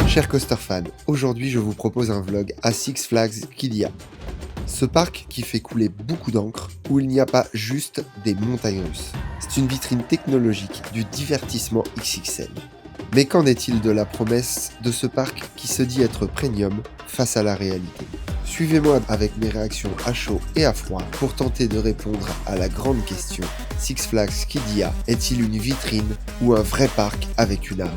Chers coaster fans, aujourd'hui je vous propose un vlog à Six Flags Qiddiya. Ce parc qui fait couler beaucoup d'encre, où il n'y a pas juste des montagnes russes. C'est une vitrine technologique du divertissement XXL. Mais qu'en est-il de la promesse de ce parc qui se dit être premium face à la réalité? Suivez-moi avec mes réactions à chaud et à froid pour tenter de répondre à la grande question. Six Flags Qiddiya est-il une vitrine ou un vrai parc avec une âme?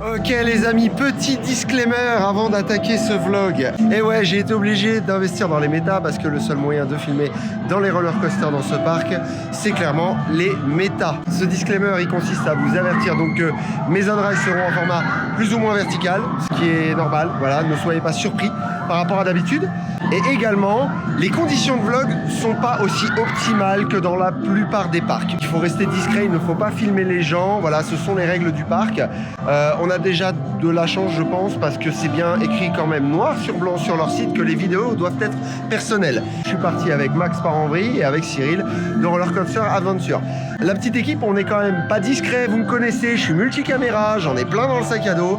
Ok les amis, petit disclaimer avant d'attaquer ce vlog. Et ouais, j'ai été obligé d'investir dans les méta parce que le seul moyen de filmer dans les roller coasters dans ce parc, c'est clairement les méta. Ce disclaimer, il consiste à vous avertir donc que mes adresses seront en format plus ou moins vertical, ce qui est normal, voilà, ne soyez pas surpris par rapport à d'habitude. Et également, les conditions de vlog sont pas aussi optimales que dans la plupart des parcs. Il faut rester discret, il ne faut pas filmer les gens, voilà, ce sont les règles du parc. On a déjà de la chance, je pense, parce que c'est bien écrit quand même noir sur blanc sur leur site que les vidéos doivent être personnelles. Je suis parti avec Max Parambry et avec Cyril de Roller Coaster Adventure. La petite équipe, on n'est quand même pas discret, vous me connaissez, je suis multicaméra, j'en ai plein dans le sac à dos.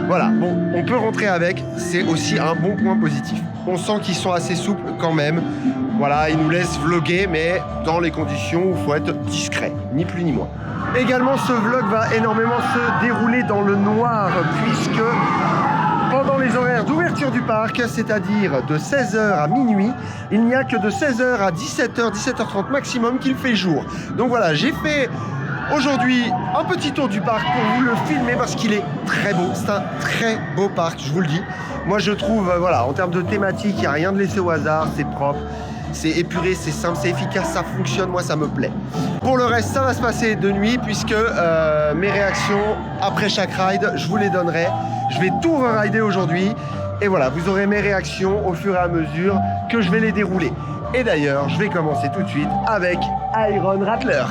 Voilà, bon, on peut rentrer avec, c'est aussi un bon point positif. On sent qu'ils sont assez souples quand même. Voilà, ils nous laissent vlogger, mais dans les conditions où il faut être discret, ni plus ni moins. Également, ce vlog va énormément se dérouler dans le noir, puisque pendant les horaires d'ouverture du parc, c'est-à-dire de 16h à minuit, il n'y a que de 16h à 17h, 17h30 maximum qu'il fait jour. Donc voilà, j'ai fait aujourd'hui un petit tour du parc pour vous le filmer parce qu'il est très beau. C'est un très beau parc, je vous le dis. Moi je trouve, voilà, en termes de thématique, il n'y a rien de laissé au hasard, c'est propre, c'est épuré, c'est simple, c'est efficace, ça fonctionne, moi ça me plaît. Pour le reste, ça va se passer de nuit puisque mes réactions après chaque ride, je vous les donnerai. Je vais tout rider aujourd'hui et voilà, vous aurez mes réactions au fur et à mesure que je vais les dérouler. Et d'ailleurs, je vais commencer tout de suite avec Iron Rattler.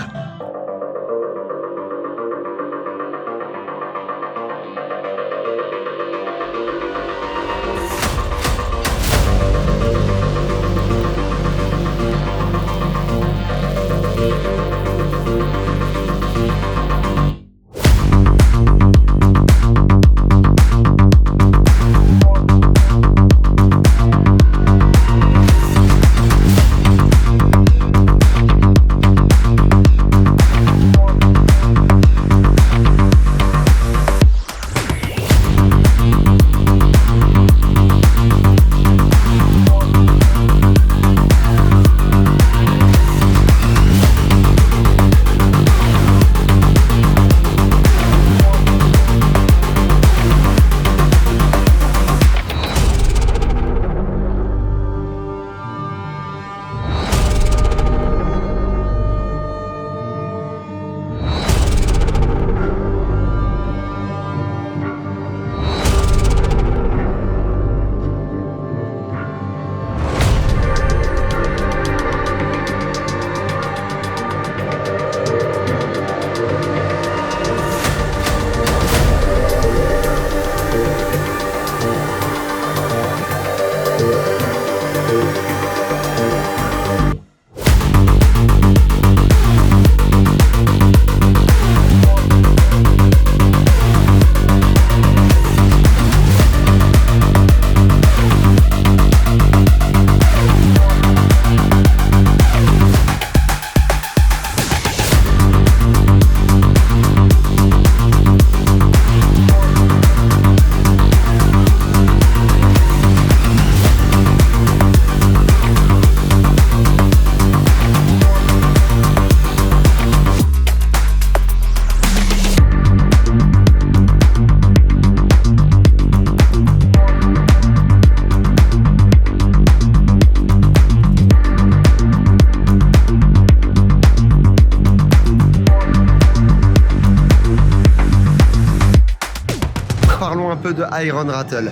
de Iron Rattle.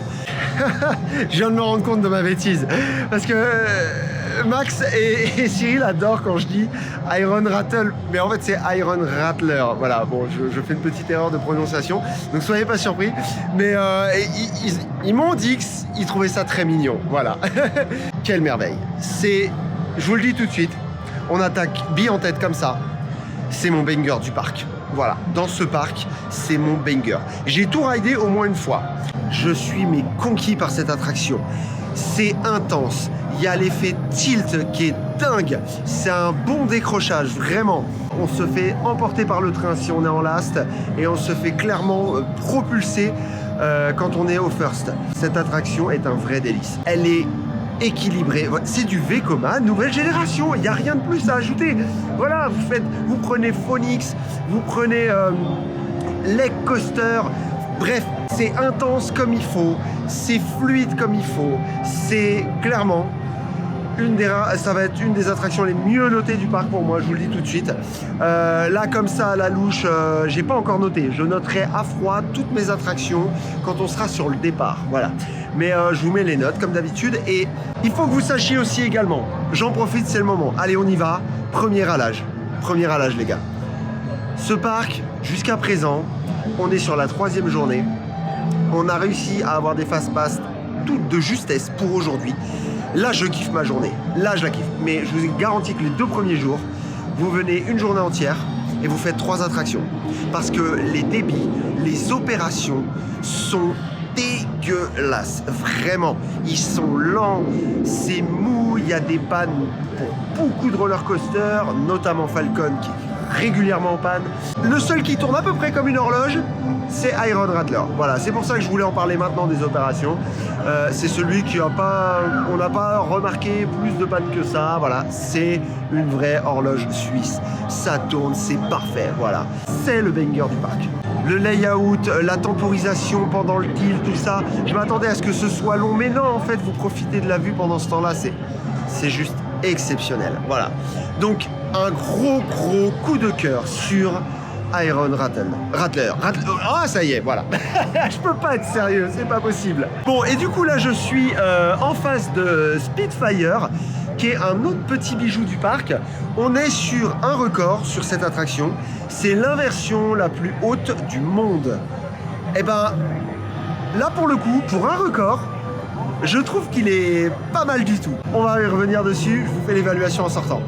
Je viens de me rendre compte de ma bêtise. Parce que Max et Cyril adorent quand je dis Iron Rattle. Mais en fait, c'est Iron Rattler. Voilà, bon, je fais une petite erreur de prononciation. Donc, soyez pas surpris. Mais ils m'ont dit qu'ils trouvaient ça très mignon. Voilà. Quelle merveille. Je vous le dis tout de suite, on attaque bille en tête comme ça. C'est mon banger du parc. Voilà, dans ce parc, c'est mon banger. J'ai tout ridé au moins une fois. Je suis conquis par cette attraction. C'est intense. Il y a l'effet tilt qui est dingue. C'est un bon décrochage, vraiment. On se fait emporter par le train si on est en last et on se fait clairement propulser quand on est au first. Cette attraction est un vrai délice. Elle est équilibré. C'est du Vekoma nouvelle génération. Il n'y a rien de plus à ajouter. Voilà, vous prenez Phoenix, vous prenez Lake Coaster. Bref, c'est intense comme il faut, c'est fluide comme il faut. C'est clairement ça va être une des attractions les mieux notées du parc pour moi, je vous le dis tout de suite. Là, comme ça, à la louche, j'ai pas encore noté. Je noterai à froid toutes mes attractions quand on sera sur le départ. Voilà. Mais je vous mets les notes comme d'habitude. Et il faut que vous sachiez aussi également, j'en profite, c'est le moment. Allez, on y va. Premier halage. Premier halage, les gars. Ce parc, jusqu'à présent, on est sur la 3e journée. On a réussi à avoir des fast-pass toutes de justesse pour aujourd'hui. Là, je kiffe ma journée. Là, je la kiffe. Mais je vous garantis que les 2 premiers jours, vous venez une journée entière et vous faites 3 attractions. Parce que les débits, les opérations sont dégueulasses. Vraiment. Ils sont lents, c'est mou, il y a des pannes pour beaucoup de roller coasters, notamment Falcon qui est régulièrement en panne. Le seul qui tourne à peu près comme une horloge, c'est Iron Rattler. Voilà, c'est pour ça que je voulais en parler maintenant des opérations. C'est celui qui on n'a pas remarqué plus de panne que ça. Voilà, c'est une vraie horloge suisse. Ça tourne, c'est parfait. Voilà, c'est le banger du parc. Le layout, la temporisation pendant le deal, tout ça. Je m'attendais à ce que ce soit long, mais non, en fait, vous profitez de la vue pendant ce temps-là. C'est juste exceptionnel. Voilà. Donc, un gros coup de cœur sur Iron Rattler. Ah, ça y est, voilà. Je peux pas être sérieux, c'est pas possible. Bon, et du coup, là, je suis en face de Spitfire, qui est un autre petit bijou du parc. On est sur un record sur cette attraction. C'est l'inversion la plus haute du monde. Et ben, là, pour le coup, pour un record, je trouve qu'il est pas mal du tout. On va y revenir dessus, je vous fais l'évaluation en sortant.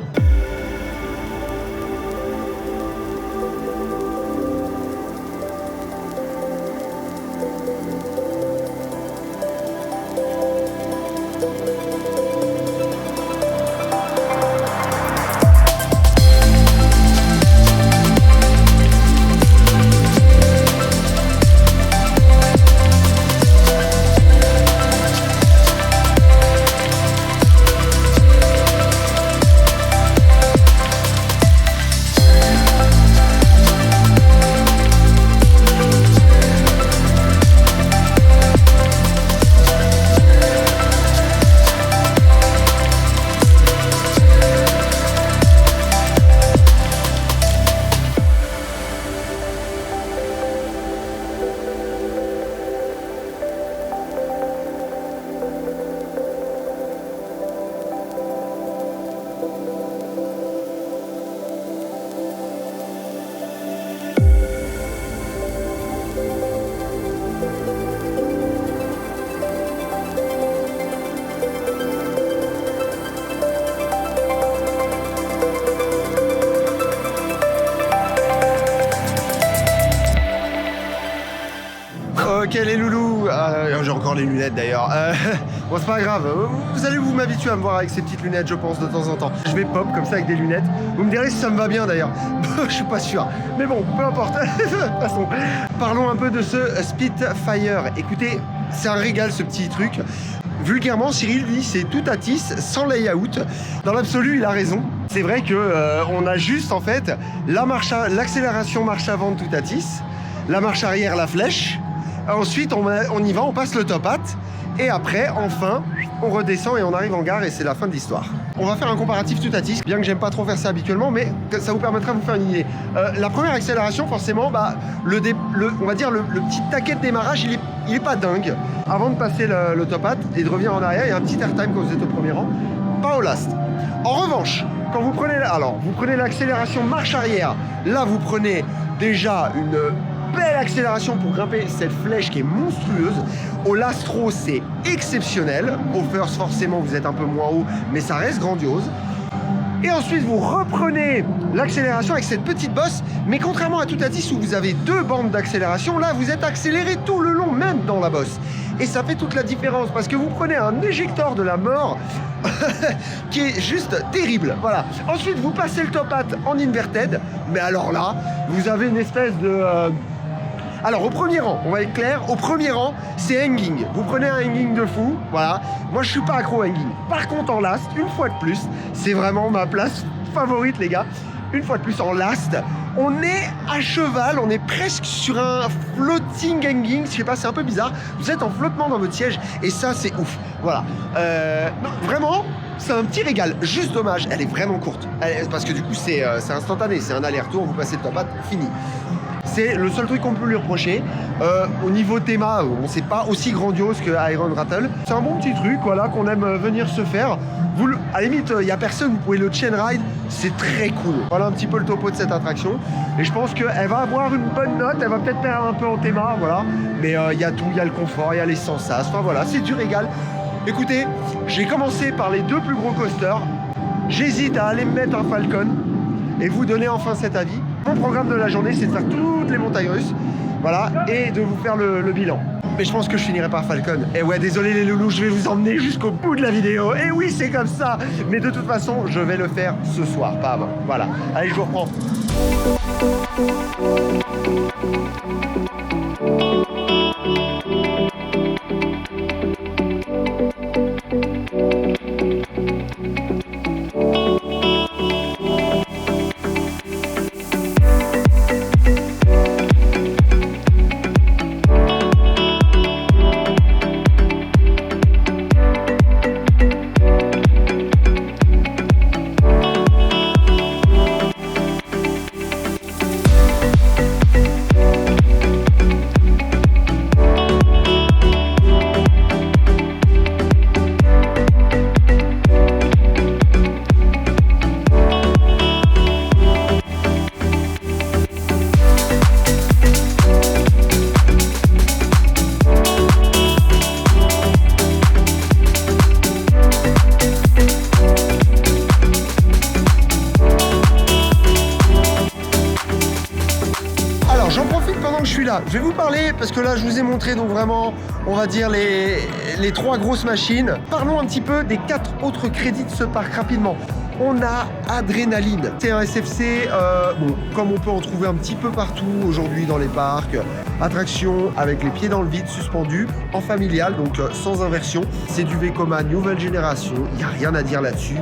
Ok les loulous, j'ai encore les lunettes d'ailleurs. Bon c'est pas grave, vous allez vous m'habituer à me voir avec ces petites lunettes je pense de temps en temps. Je vais pop comme ça avec des lunettes. Vous me direz si ça me va bien d'ailleurs. Je suis pas sûr. Mais bon, peu importe. De toute façon, parlons un peu de ce Spitfire. Écoutez, c'est un régal ce petit truc. Vulgairement, Cyril dit c'est tout à tisse, sans layout. Dans l'absolu, il a raison. C'est vrai que on a juste en fait l'accélération marche avant tout à tisse, la marche arrière la flèche. Ensuite, on y va, on passe le top hat Et après, enfin, on redescend et on arrive en gare et c'est la fin de l'histoire. On va faire un comparatif tout à disque, bien que j'aime pas trop faire ça habituellement, mais ça vous permettra de vous faire une idée. La première accélération, forcément, bah, on va dire le petit taquet de démarrage, il est pas dingue. Avant de passer le top hat et de revenir en arrière, il y a un petit airtime quand vous êtes au premier rang, pas au last. En revanche, quand vous prenez l'accélération marche arrière, là vous prenez déjà une belle accélération pour grimper cette flèche qui est monstrueuse. Au lastro, c'est exceptionnel. Au first, forcément, vous êtes un peu moins haut, mais ça reste grandiose. Et ensuite, vous reprenez l'accélération avec cette petite bosse. Mais contrairement à tout à 10 où vous avez 2 bandes d'accélération, là, vous êtes accéléré tout le long, même dans la bosse. Et ça fait toute la différence parce que vous prenez un éjecteur de la mort qui est juste terrible. Voilà. Ensuite, vous passez le top hat en inverted. Mais alors là, vous avez une espèce de... Alors au premier rang, on va être clair, au premier rang, c'est hanging. Vous prenez un hanging de fou, voilà. Moi je suis pas accro hanging. Par contre en last, une fois de plus, c'est vraiment ma place favorite les gars. Une fois de plus en last, on est à cheval, on est presque sur un floating hanging, je sais pas, c'est un peu bizarre. Vous êtes en flottement dans votre siège et ça c'est ouf. Voilà. Non, vraiment, c'est un petit régal. Juste dommage, elle est vraiment courte. Parce que du coup c'est instantané, c'est un aller-retour, vous passez le top hat, fini. C'est le seul truc qu'on peut lui reprocher. Au niveau théma, c'est pas aussi grandiose que Iron Rattle. C'est un bon petit truc, voilà, qu'on aime venir se faire. À la limite, il n'y a personne, vous pouvez le chain ride, c'est très cool. Voilà un petit peu le topo de cette attraction. Et je pense qu'elle va avoir une bonne note, elle va peut-être perdre un peu en théma, voilà. Mais il y a tout, il y a le confort, il y a les sensations, enfin voilà, c'est du régal. Écoutez, j'ai commencé par les 2 plus gros coasters. J'hésite à aller me mettre un Falcon et vous donner enfin cet avis. Mon programme de la journée, c'est de faire toutes les montagnes russes, voilà, et de vous faire le bilan. Mais je pense que je finirai par Falcon. Et ouais, désolé les loulous, je vais vous emmener jusqu'au bout de la vidéo. Et oui, c'est comme ça. Mais de toute façon, je vais le faire ce soir, pas avant. Voilà. Allez, je vous reprends. Je vais vous parler, parce que là je vous ai montré donc vraiment, on va dire les 3 grosses machines. Parlons un petit peu des 4 autres crédits de ce parc rapidement. On a Adrénaline. C'est un SFC, bon, comme on peut en trouver un petit peu partout aujourd'hui dans les parcs. Attraction avec les pieds dans le vide, suspendus, en familial, donc sans inversion. C'est du Vekoma nouvelle génération, il n'y a rien à dire là-dessus.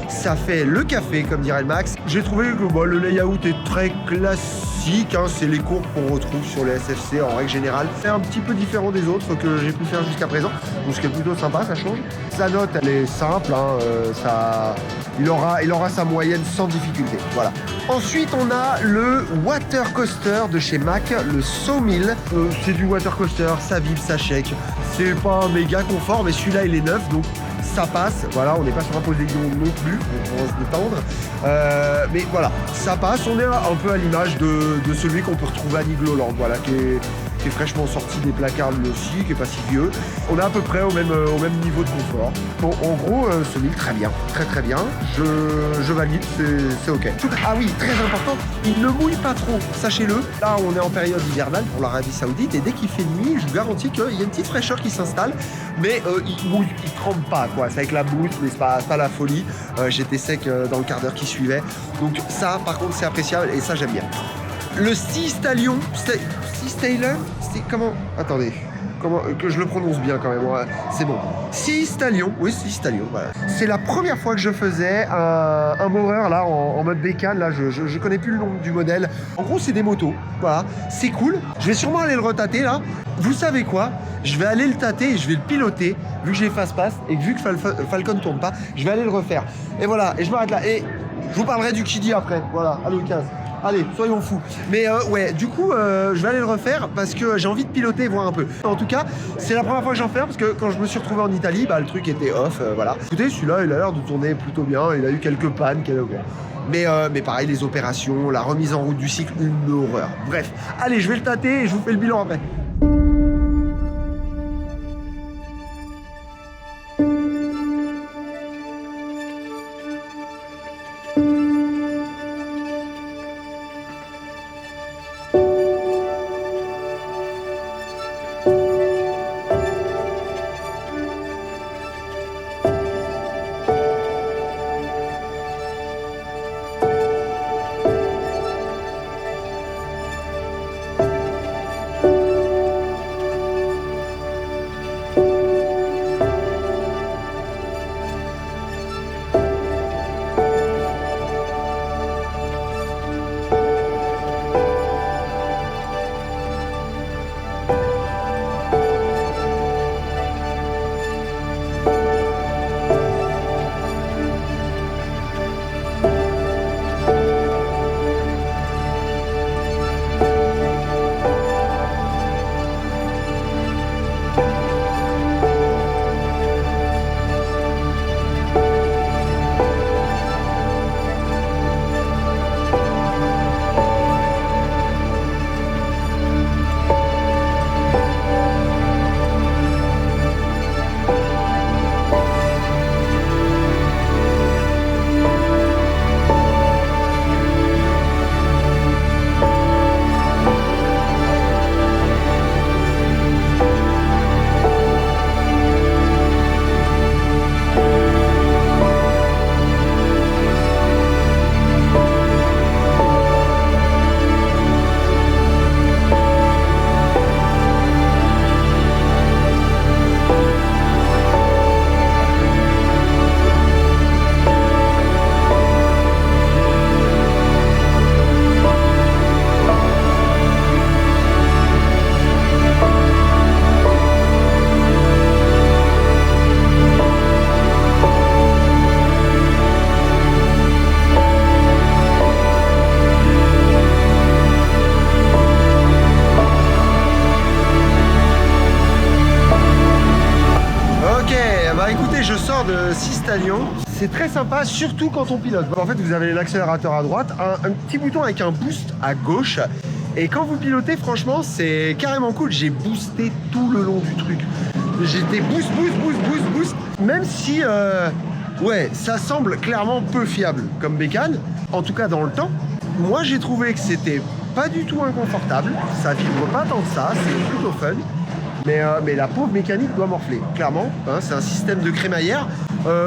Ça fait le café, comme dirait le Max. J'ai trouvé que bon, le layout est très classique, hein, c'est les courbes qu'on retrouve sur les SFC en règle générale. C'est un petit peu différent des autres que j'ai pu faire jusqu'à présent, donc ce qui est plutôt sympa, ça change. Sa note, elle est simple, hein, il aura sa moyenne sans difficulté. Voilà. Ensuite, on a le water coaster de chez Mack, le Sawmill. C'est du water coaster, ça vibre, ça shake. C'est pas un méga confort, mais celui-là, il est neuf, donc ça passe. Voilà, on n'est pas sur un Poséidon non plus, on va se détendre. Mais voilà, ça passe. On est un peu à l'image de celui qu'on peut retrouver à Nigloland, voilà, qui est fraîchement sorti des placards lui aussi, qui est pas si vieux. On est à peu près au même niveau de confort. Bon, en gros, ce mille, très bien, très bien. Je valide, c'est ok. Ah oui, très important, il ne mouille pas trop, sachez-le. Là, on est en période hivernale pour l'Arabie Saoudite et dès qu'il fait nuit, je vous garantis qu'il y a une petite fraîcheur qui s'installe, mais il mouille, il trempe pas, quoi. C'est avec la boue, mais c'est pas la folie. J'étais sec dans le quart d'heure qui suivait. Donc ça, par contre, c'est appréciable et ça, j'aime bien. Le Sea Stallion, Sea Stallion, c'est comment? Attendez, que je le prononce bien quand même. Ouais, c'est bon. Sistalion. Oui, Sistalion. Voilà. C'est la première fois que je faisais un mower là en mode bécane. Là, je connais plus le nom du modèle. En gros, c'est des motos. Voilà. C'est cool. Je vais sûrement aller le retâter là. Vous savez quoi? Je vais aller le tâter et je vais le piloter. Vu que j'ai fast-pass et vu que Falcon tourne pas, je vais aller le refaire. Et voilà. Et je m'arrête là. Et je vous parlerai du Kiddy après. Voilà. Allô 15. Allez, soyons fous. Mais ouais, du coup, je vais aller le refaire parce que j'ai envie de piloter et voir un peu. En tout cas, c'est la première fois que j'en fais parce que quand je me suis retrouvé en Italie, bah, le truc était off, voilà. Écoutez, celui-là, il a l'air de tourner plutôt bien. Il a eu quelques pannes. Mais pareil, les opérations, la remise en route du cycle, une horreur. Bref, allez, je vais le tâter et je vous fais le bilan après. De Sistalion, c'est très sympa, surtout quand on pilote. En fait, vous avez l'accélérateur à droite, un petit bouton avec un boost à gauche. Et quand vous pilotez, franchement, c'est carrément cool. J'ai boosté tout le long du truc. J'étais boost. Même si, ouais, ça semble clairement peu fiable comme bécane. En tout cas, dans le temps, moi, j'ai trouvé que c'était pas du tout inconfortable. Ça vibre pas tant que ça, c'est plutôt fun. Mais la pauvre mécanique doit morfler, clairement. Hein, c'est un système de crémaillère.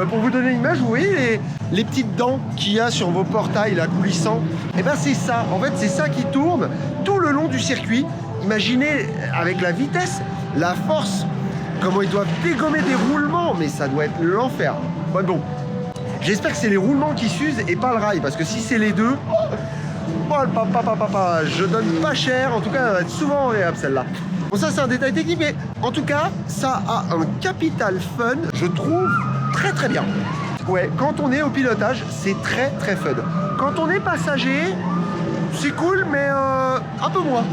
Pour vous donner une image, vous voyez les petites dents qu'il y a sur vos portails là, coulissants. Et ben c'est ça. En fait, c'est ça qui tourne tout le long du circuit. Imaginez avec la vitesse, la force, comment ils doivent dégommer des roulements. Mais ça doit être l'enfer. Ouais, bon, j'espère que c'est les roulements qui s'usent et pas le rail. Parce que si c'est les deux, je donne pas cher. En tout cas, elle va être souvent agréable celle-là. Bon, ça c'est un détail technique, mais en tout cas, ça a un capital fun, je trouve très très bien. Ouais, quand on est au pilotage, c'est très très fun. Quand on est passager, c'est cool, mais un peu moins.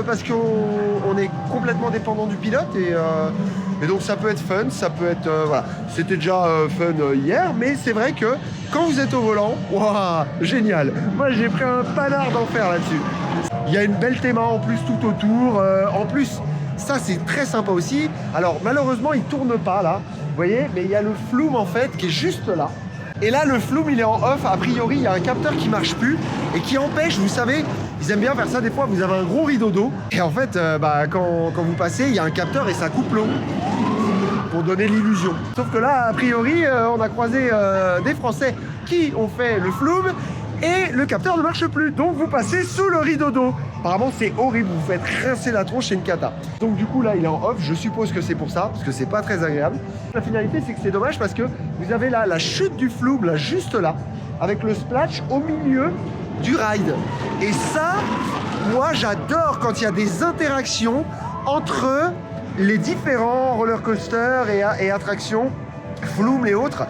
Parce qu'on est complètement dépendant du pilote et donc ça peut être fun, ça peut être... voilà. C'était déjà fun hier, mais c'est vrai que quand vous êtes au volant, waouh, génial. Moi j'ai pris un panard d'enfer là-dessus. Il y a une belle théma en plus tout autour. En plus, ça c'est très sympa aussi. Alors malheureusement, il tourne pas là. Vous voyez, mais il y a le flume en fait qui est juste là. Et là, le flume, il est en off. A priori, il y a un capteur qui marche plus et qui empêche, vous savez, ils aiment bien faire ça des fois. Vous avez un gros rideau d'eau et en fait, quand vous passez, il y a un capteur et ça coupe l'eau pour donner l'illusion. Sauf que là, a priori, on a croisé des Français qui ont fait le flume et le capteur ne marche plus. Donc, vous passez sous le rideau d'eau. Apparemment, c'est horrible, vous faites rincer la tronche, c'est une cata. Donc du coup, là, il est en off, je suppose que c'est pour ça, parce que c'est pas très agréable. La finalité, c'est que c'est dommage parce que vous avez là la chute du Flume, là, juste là, avec le splash au milieu du ride. Et ça, moi, j'adore quand il y a des interactions entre les différents roller coasters et attractions, Flume et autres.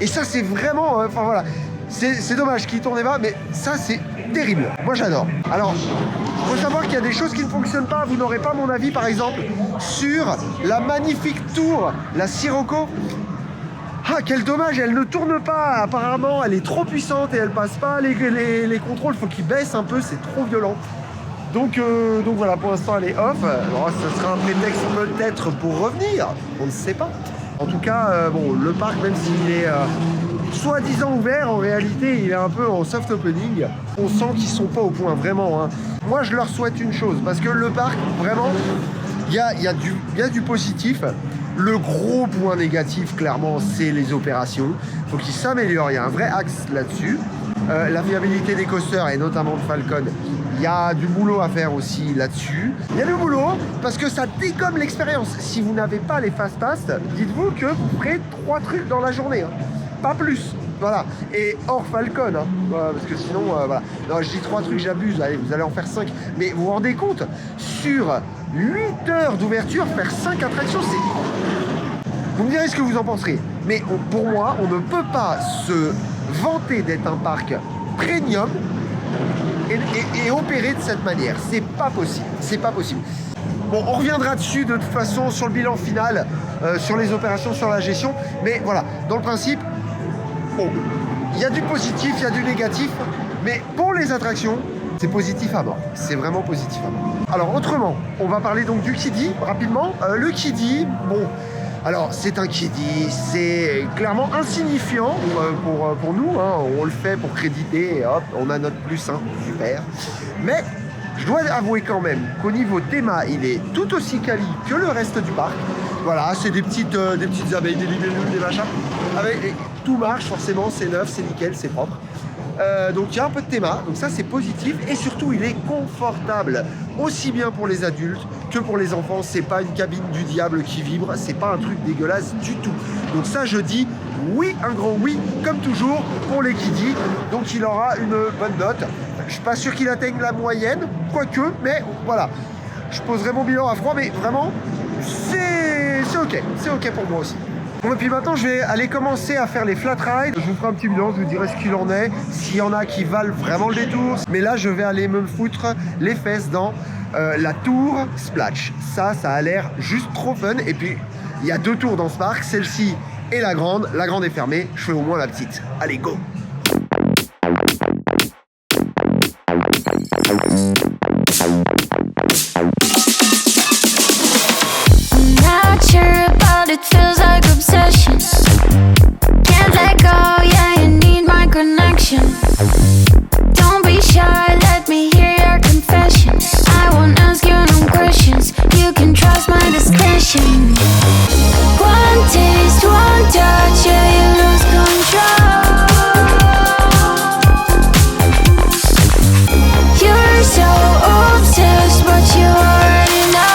Et ça, c'est vraiment... Enfin voilà, c'est dommage qu'il tournait pas, mais ça, c'est terrible. Moi, j'adore. Alors, il faut savoir qu'il y a des choses qui ne fonctionnent pas. Vous n'aurez pas mon avis, par exemple, sur la magnifique tour, la Sirocco. Ah, quel dommage, elle ne tourne pas. Apparemment, elle est trop puissante et elle passe pas les contrôles. Il faut qu'ils baissent un peu, c'est trop violent. Donc voilà, pour l'instant, elle est off. Alors, ce sera un prétexte peut-être pour revenir. On ne sait pas. En tout cas, bon, le parc, même s'il est soi-disant ouvert, en réalité, il est un peu en soft opening. On sent qu'ils sont pas au point, vraiment. Hein. Moi, je leur souhaite une chose, parce que le parc, vraiment, il y a du positif. Le gros point négatif, clairement, c'est les opérations. Il faut qu'ils s'améliorent. Il y a un vrai axe là-dessus. La viabilité des coasters, et notamment de Falcon, il y a du boulot à faire aussi là-dessus. Il y a du boulot parce que ça dégomme l'expérience. Si vous n'avez pas les fast pass, dites-vous que vous ferez 3 trucs dans la journée. Hein. Pas plus. Voilà. Et hors Falcon. Hein. Parce que sinon, voilà. Non, je dis 3 trucs, j'abuse. Allez, vous allez en faire 5. Mais vous vous rendez compte, sur 8 heures d'ouverture, faire 5 attractions, c'est... Vous me direz ce que vous en penserez. Mais pour moi, on ne peut pas se vanter d'être un parc premium et opérer de cette manière. C'est pas possible. C'est pas possible. Bon, on reviendra dessus de toute façon sur le bilan final, sur les opérations, sur la gestion. Mais voilà, dans le principe, bon, il y a du positif, il y a du négatif. Mais pour les attractions, c'est positif à mort. C'est vraiment positif à mort. Alors autrement, on va parler donc du Kiddy rapidement. Le Kiddy, bon... Alors, c'est un kiddie, c'est clairement insignifiant pour nous. Hein. On le fait pour créditer et hop, on a notre plus, hein. Super. Mais je dois avouer quand même qu'au niveau théma, il est tout aussi quali que le reste du parc. Voilà, c'est des petites abeilles, des libellules, des machins. Tout marche forcément, c'est neuf, c'est nickel, c'est propre. Donc il y a un peu de théma, donc ça c'est positif et surtout il est confortable, aussi bien pour les adultes que pour les enfants. C'est pas une cabine du diable qui vibre, c'est pas un truc dégueulasse du tout. Donc ça je dis oui, un grand oui, comme toujours pour les kiddies. Donc il aura une bonne note. Je suis pas sûr qu'il atteigne la moyenne, quoique, mais voilà. Je poserai mon bilan à froid, mais vraiment c'est ok pour moi aussi. Bon, et puis maintenant, je vais aller commencer à faire les flat rides. Je vous ferai un petit bilan, je vous dirai ce qu'il en est, s'il y en a qui valent vraiment le détour. Mais là, je vais aller me foutre les fesses dans la tour Splash. Ça a l'air juste trop fun. Et puis, il y a 2 tours dans ce parc, celle-ci et la grande. La grande est fermée, je fais au moins la petite. Allez, go! It feels like obsession. Can't let go, yeah, you need my connection. Don't be shy, let me hear your confession. I won't ask you no questions, you can trust my discretion. One taste, one touch, yeah, you lose control. You're so obsessed, but you already know.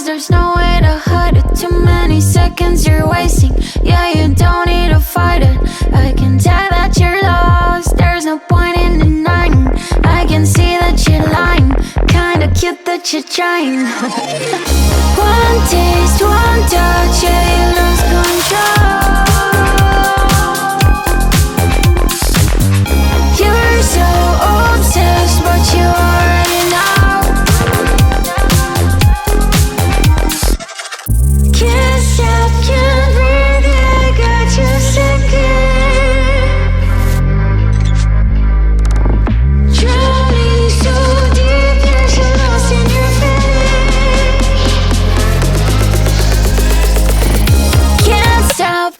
There's no way to hide it. Too many seconds you're wasting. Yeah, you don't need to fight it. I can tell that you're lost. There's no point in denying. I can see that you're lying. Kinda cute that you're trying. One taste, one touch, yeah, you lose control. You're so obsessed, but you already know. Can't breathe, yeah, I got you sinking. Drowning so deep, yeah, you're lost in your face. Can't stop,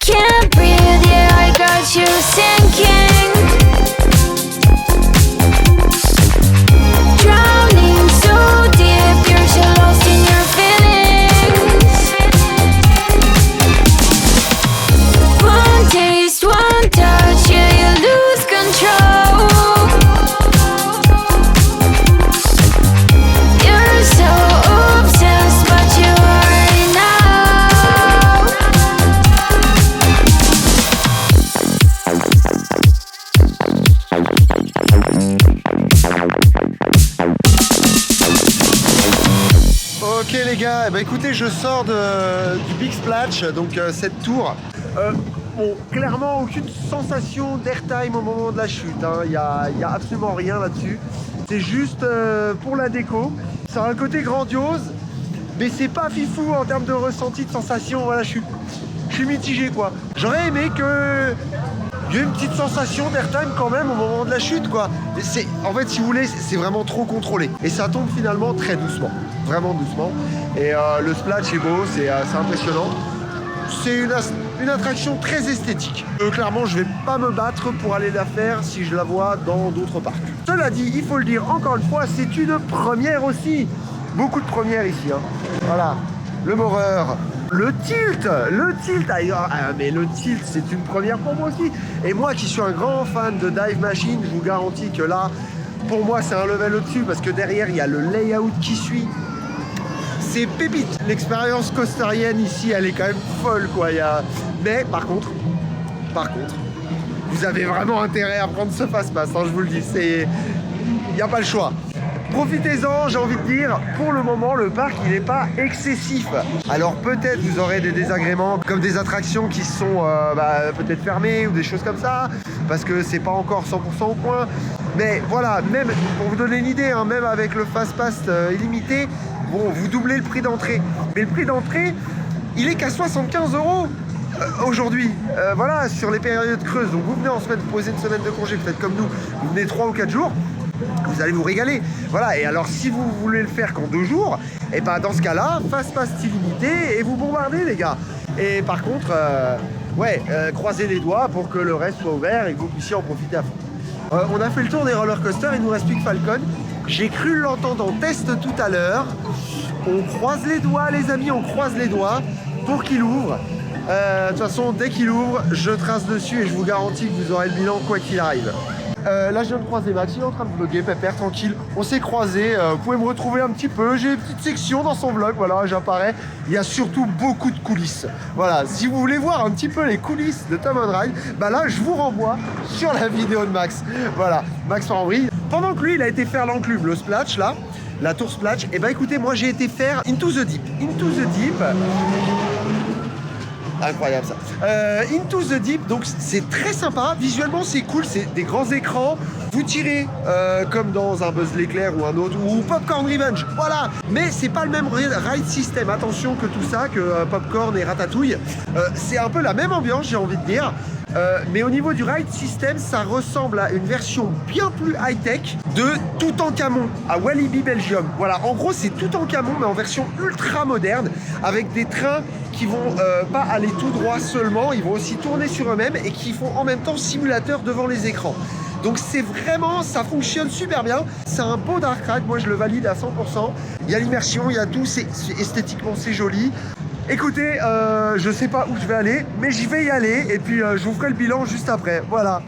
Ok les gars, eh ben, écoutez, je sors du Big Splash, donc cette tour. Bon, clairement aucune sensation d'airtime au moment de la chute, il y a absolument rien là-dessus. C'est juste pour la déco. Ça a un côté grandiose, mais c'est pas fifou en termes de ressenti, de sensation. Voilà, je suis mitigé quoi. J'aurais aimé que il y ait une petite sensation d'airtime quand même au moment de la chute quoi. En fait, si vous voulez, c'est vraiment trop contrôlé. Et ça tombe finalement très doucement, vraiment doucement. Et le splash est beau, c'est impressionnant. C'est une attraction très esthétique. Clairement, je vais pas me battre pour aller la faire si je la vois dans d'autres parcs. Cela dit, il faut le dire encore une fois, c'est une première aussi. Beaucoup de premières ici. Voilà, le Maurer, le tilt, mais le tilt, c'est une première pour moi aussi. Et moi qui suis un grand fan de Dive Machine, je vous garantis que là, pour moi, c'est un level au-dessus parce que derrière, il y a le layout qui suit. C'est pépite. L'expérience costarienne ici, elle est quand même folle, quoi. Mais par contre, vous avez vraiment intérêt à prendre ce fast-pass, je vous le dis. Il n'y a pas le choix. Profitez-en, j'ai envie de dire. Pour le moment, le parc, il n'est pas excessif. Alors peut-être vous aurez des désagréments, comme des attractions qui sont peut-être fermées ou des choses comme ça, parce que c'est pas encore 100% au point. Mais voilà, même pour vous donner une idée, même avec le fast-pass illimité, bon, vous doublez le prix d'entrée. Mais le prix d'entrée, il est qu'à 75 € aujourd'hui. Voilà, sur les périodes creuses. Donc vous venez en semaine, vous posez une semaine de congé, vous faites comme nous, vous venez 3 ou 4 jours, vous allez vous régaler. Voilà, et alors si vous voulez le faire qu'en 2 jours, et ben dans ce cas-là, fast-pass illimité et vous bombardez les gars. Et par contre, croisez les doigts pour que le reste soit ouvert et que vous puissiez en profiter à fond. On a fait le tour des roller coasters, il nous reste plus que Falcon. J'ai cru l'entendre en test tout à l'heure. On croise les doigts les amis, on croise les doigts pour qu'il ouvre. De toute façon, dès qu'il ouvre, je trace dessus et je vous garantis que vous aurez le bilan quoi qu'il arrive. Là, je viens de croiser Max, il est en train de vlogger, pépère, tranquille. On s'est croisés, vous pouvez me retrouver un petit peu. J'ai une petite section dans son vlog, voilà, j'apparais. Il y a surtout beaucoup de coulisses. Voilà, si vous voulez voir un petit peu les coulisses de Tom on Ride, là, je vous renvoie sur la vidéo de Max. Voilà, Max Fambry. Pendant que lui, il a été faire l'enclume, le splash, là, la tour splash, et écoutez, moi, j'ai été faire Into the Deep. Into the Deep. Incroyable ça. Into the Deep, donc c'est très sympa. Visuellement, c'est cool. C'est des grands écrans. Vous tirez comme dans un Buzz l'éclair ou un autre, ou Popcorn Revenge. Voilà. Mais c'est pas le même ride system. Attention que tout ça, que Popcorn et Ratatouille. C'est un peu la même ambiance, j'ai envie de dire. Mais au niveau du ride system, ça ressemble à une version bien plus high-tech de Toutankhamon à Walibi Belgium. Voilà, en gros, c'est Toutankhamon, mais en version ultra moderne, avec des trains qui vont pas aller tout droit seulement, ils vont aussi tourner sur eux-mêmes et qui font en même temps simulateur devant les écrans. Donc c'est vraiment, ça fonctionne super bien. C'est un beau dark ride, moi je le valide à 100%. Il y a l'immersion, il y a tout, esthétiquement c'est joli. Écoutez, je sais pas où je vais aller, mais j'y vais y aller et puis je vous ferai le bilan juste après. Voilà.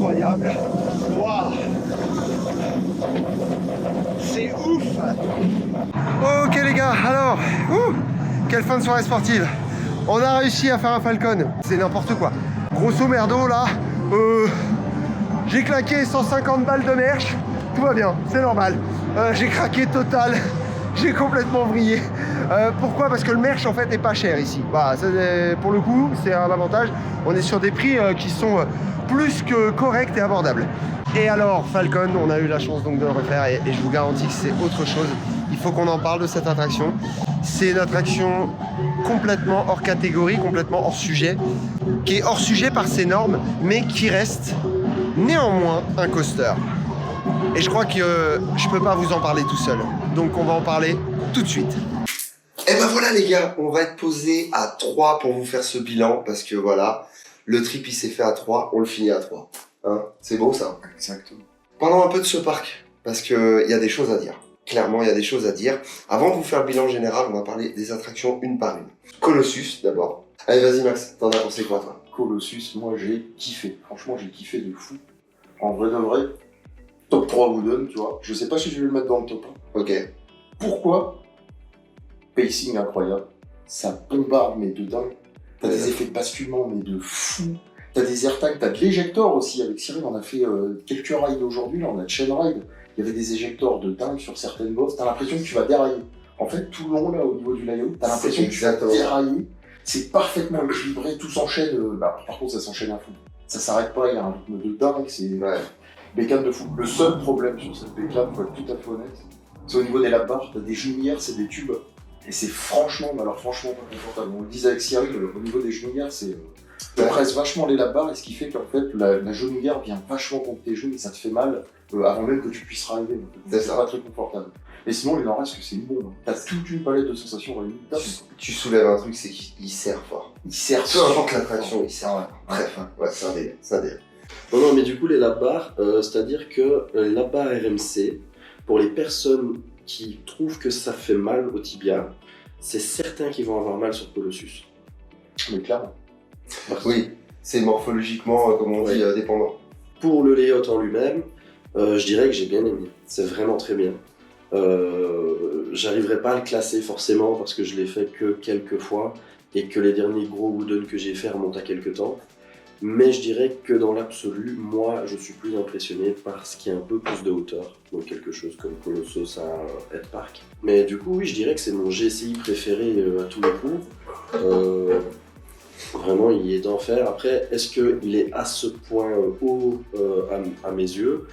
incroyable. Waouh. C'est ouf. Ok les gars, alors, quelle fin de soirée sportive. On a réussi à faire un Falcon. C'est n'importe quoi. Grosso merdo là, j'ai claqué 150 balles de merch. Tout va bien, c'est normal. J'ai craqué total. J'ai complètement vrillé. Pourquoi? Parce que le merch en fait est pas cher ici. Voilà, pour le coup, c'est un avantage. On est sur des prix qui sont plus que corrects et abordables. Et alors, Falcon, on a eu la chance donc de le refaire et je vous garantis que c'est autre chose. Il faut qu'on en parle de cette attraction. C'est une attraction complètement hors catégorie, complètement hors sujet, qui est hors sujet par ses normes, mais qui reste néanmoins un coaster. Et je crois que je peux pas vous en parler tout seul. Donc on va en parler tout de suite. Et ben voilà les gars, on va être posé à 3 pour vous faire ce bilan, parce que voilà, le trip il s'est fait à 3, on le finit à 3. Hein, c'est beau ça? Exactement. Parlons un peu de ce parc, parce qu'il y a des choses à dire. Clairement, il y a des choses à dire. Avant de vous faire le bilan général, on va parler des attractions une par une. Colossus d'abord. Allez vas-y Max, t'en as pensé quoi toi? Colossus, moi j'ai kiffé. Franchement, j'ai kiffé de fou. En vrai de vrai, top 3 Wooden, tu vois. Je sais pas si je vais le mettre dans le top 1. Ok. Pourquoi? Pacing incroyable. Ça bombarde, mais de dingue. T'as des effets de basculement, mais de fou. T'as des airtags, t'as de l'éjector aussi. Avec Cyril, on a fait quelques rides aujourd'hui. Là, on a de chain ride. Il y avait des éjecteurs de dingue sur certaines bosses. T'as l'impression que tu vas dérailler. En fait, tout le long, là, au niveau du layout, t'as l'impression que tu vas dérailler. C'est parfaitement équilibré. Tout s'enchaîne. Par contre, ça s'enchaîne à fou. Ça s'arrête pas. Il y a un rythme de dingue. C'est bécane de fou. Le seul problème sur cette bécane, pour être tout à fait honnête, c'est au niveau des lap-bars. T'as des genouillères, c'est des tubes. Et c'est franchement pas confortable. On le disait avec Cyril, au niveau des genouillères, c'est... Tu presses vachement les lap-bars, et ce qui fait qu'en fait, la genouillère vient vachement contre tes genoux et ça te fait mal avant même que tu puisses arriver. C'est pas très confortable. Et sinon, il en reste que c'est une bombe. T'as toute une palette de sensations réunies. Tu soulèves un truc, c'est qu'il serre fort. Il sert peu importe l'attraction, il sert très fort. Ouais, c'est un délire. Non, mais du coup, les lap-bars, c'est-à-dire que les lap-bars RMC, pour les personnes qui trouvent que ça fait mal au tibia, c'est certains qui vont avoir mal sur Colossus. Mais clairement. Oui, c'est morphologiquement, comme on dit, dépendant. Pour le layout en lui-même, je dirais que j'ai bien aimé. C'est vraiment très bien. J'arriverai pas à le classer forcément parce que je l'ai fait que quelques fois et que les derniers gros Wooden que j'ai fait remontent à quelques temps. Mais je dirais que dans l'absolu, moi, je suis plus impressionné par ce qui est un peu plus de hauteur, donc quelque chose comme Colossus à Head Park. Mais du coup, oui, je dirais que c'est mon GCI préféré à tous les coups. Vraiment, il est d'enfer. Après, est-ce qu'il est à ce point haut à mes yeux?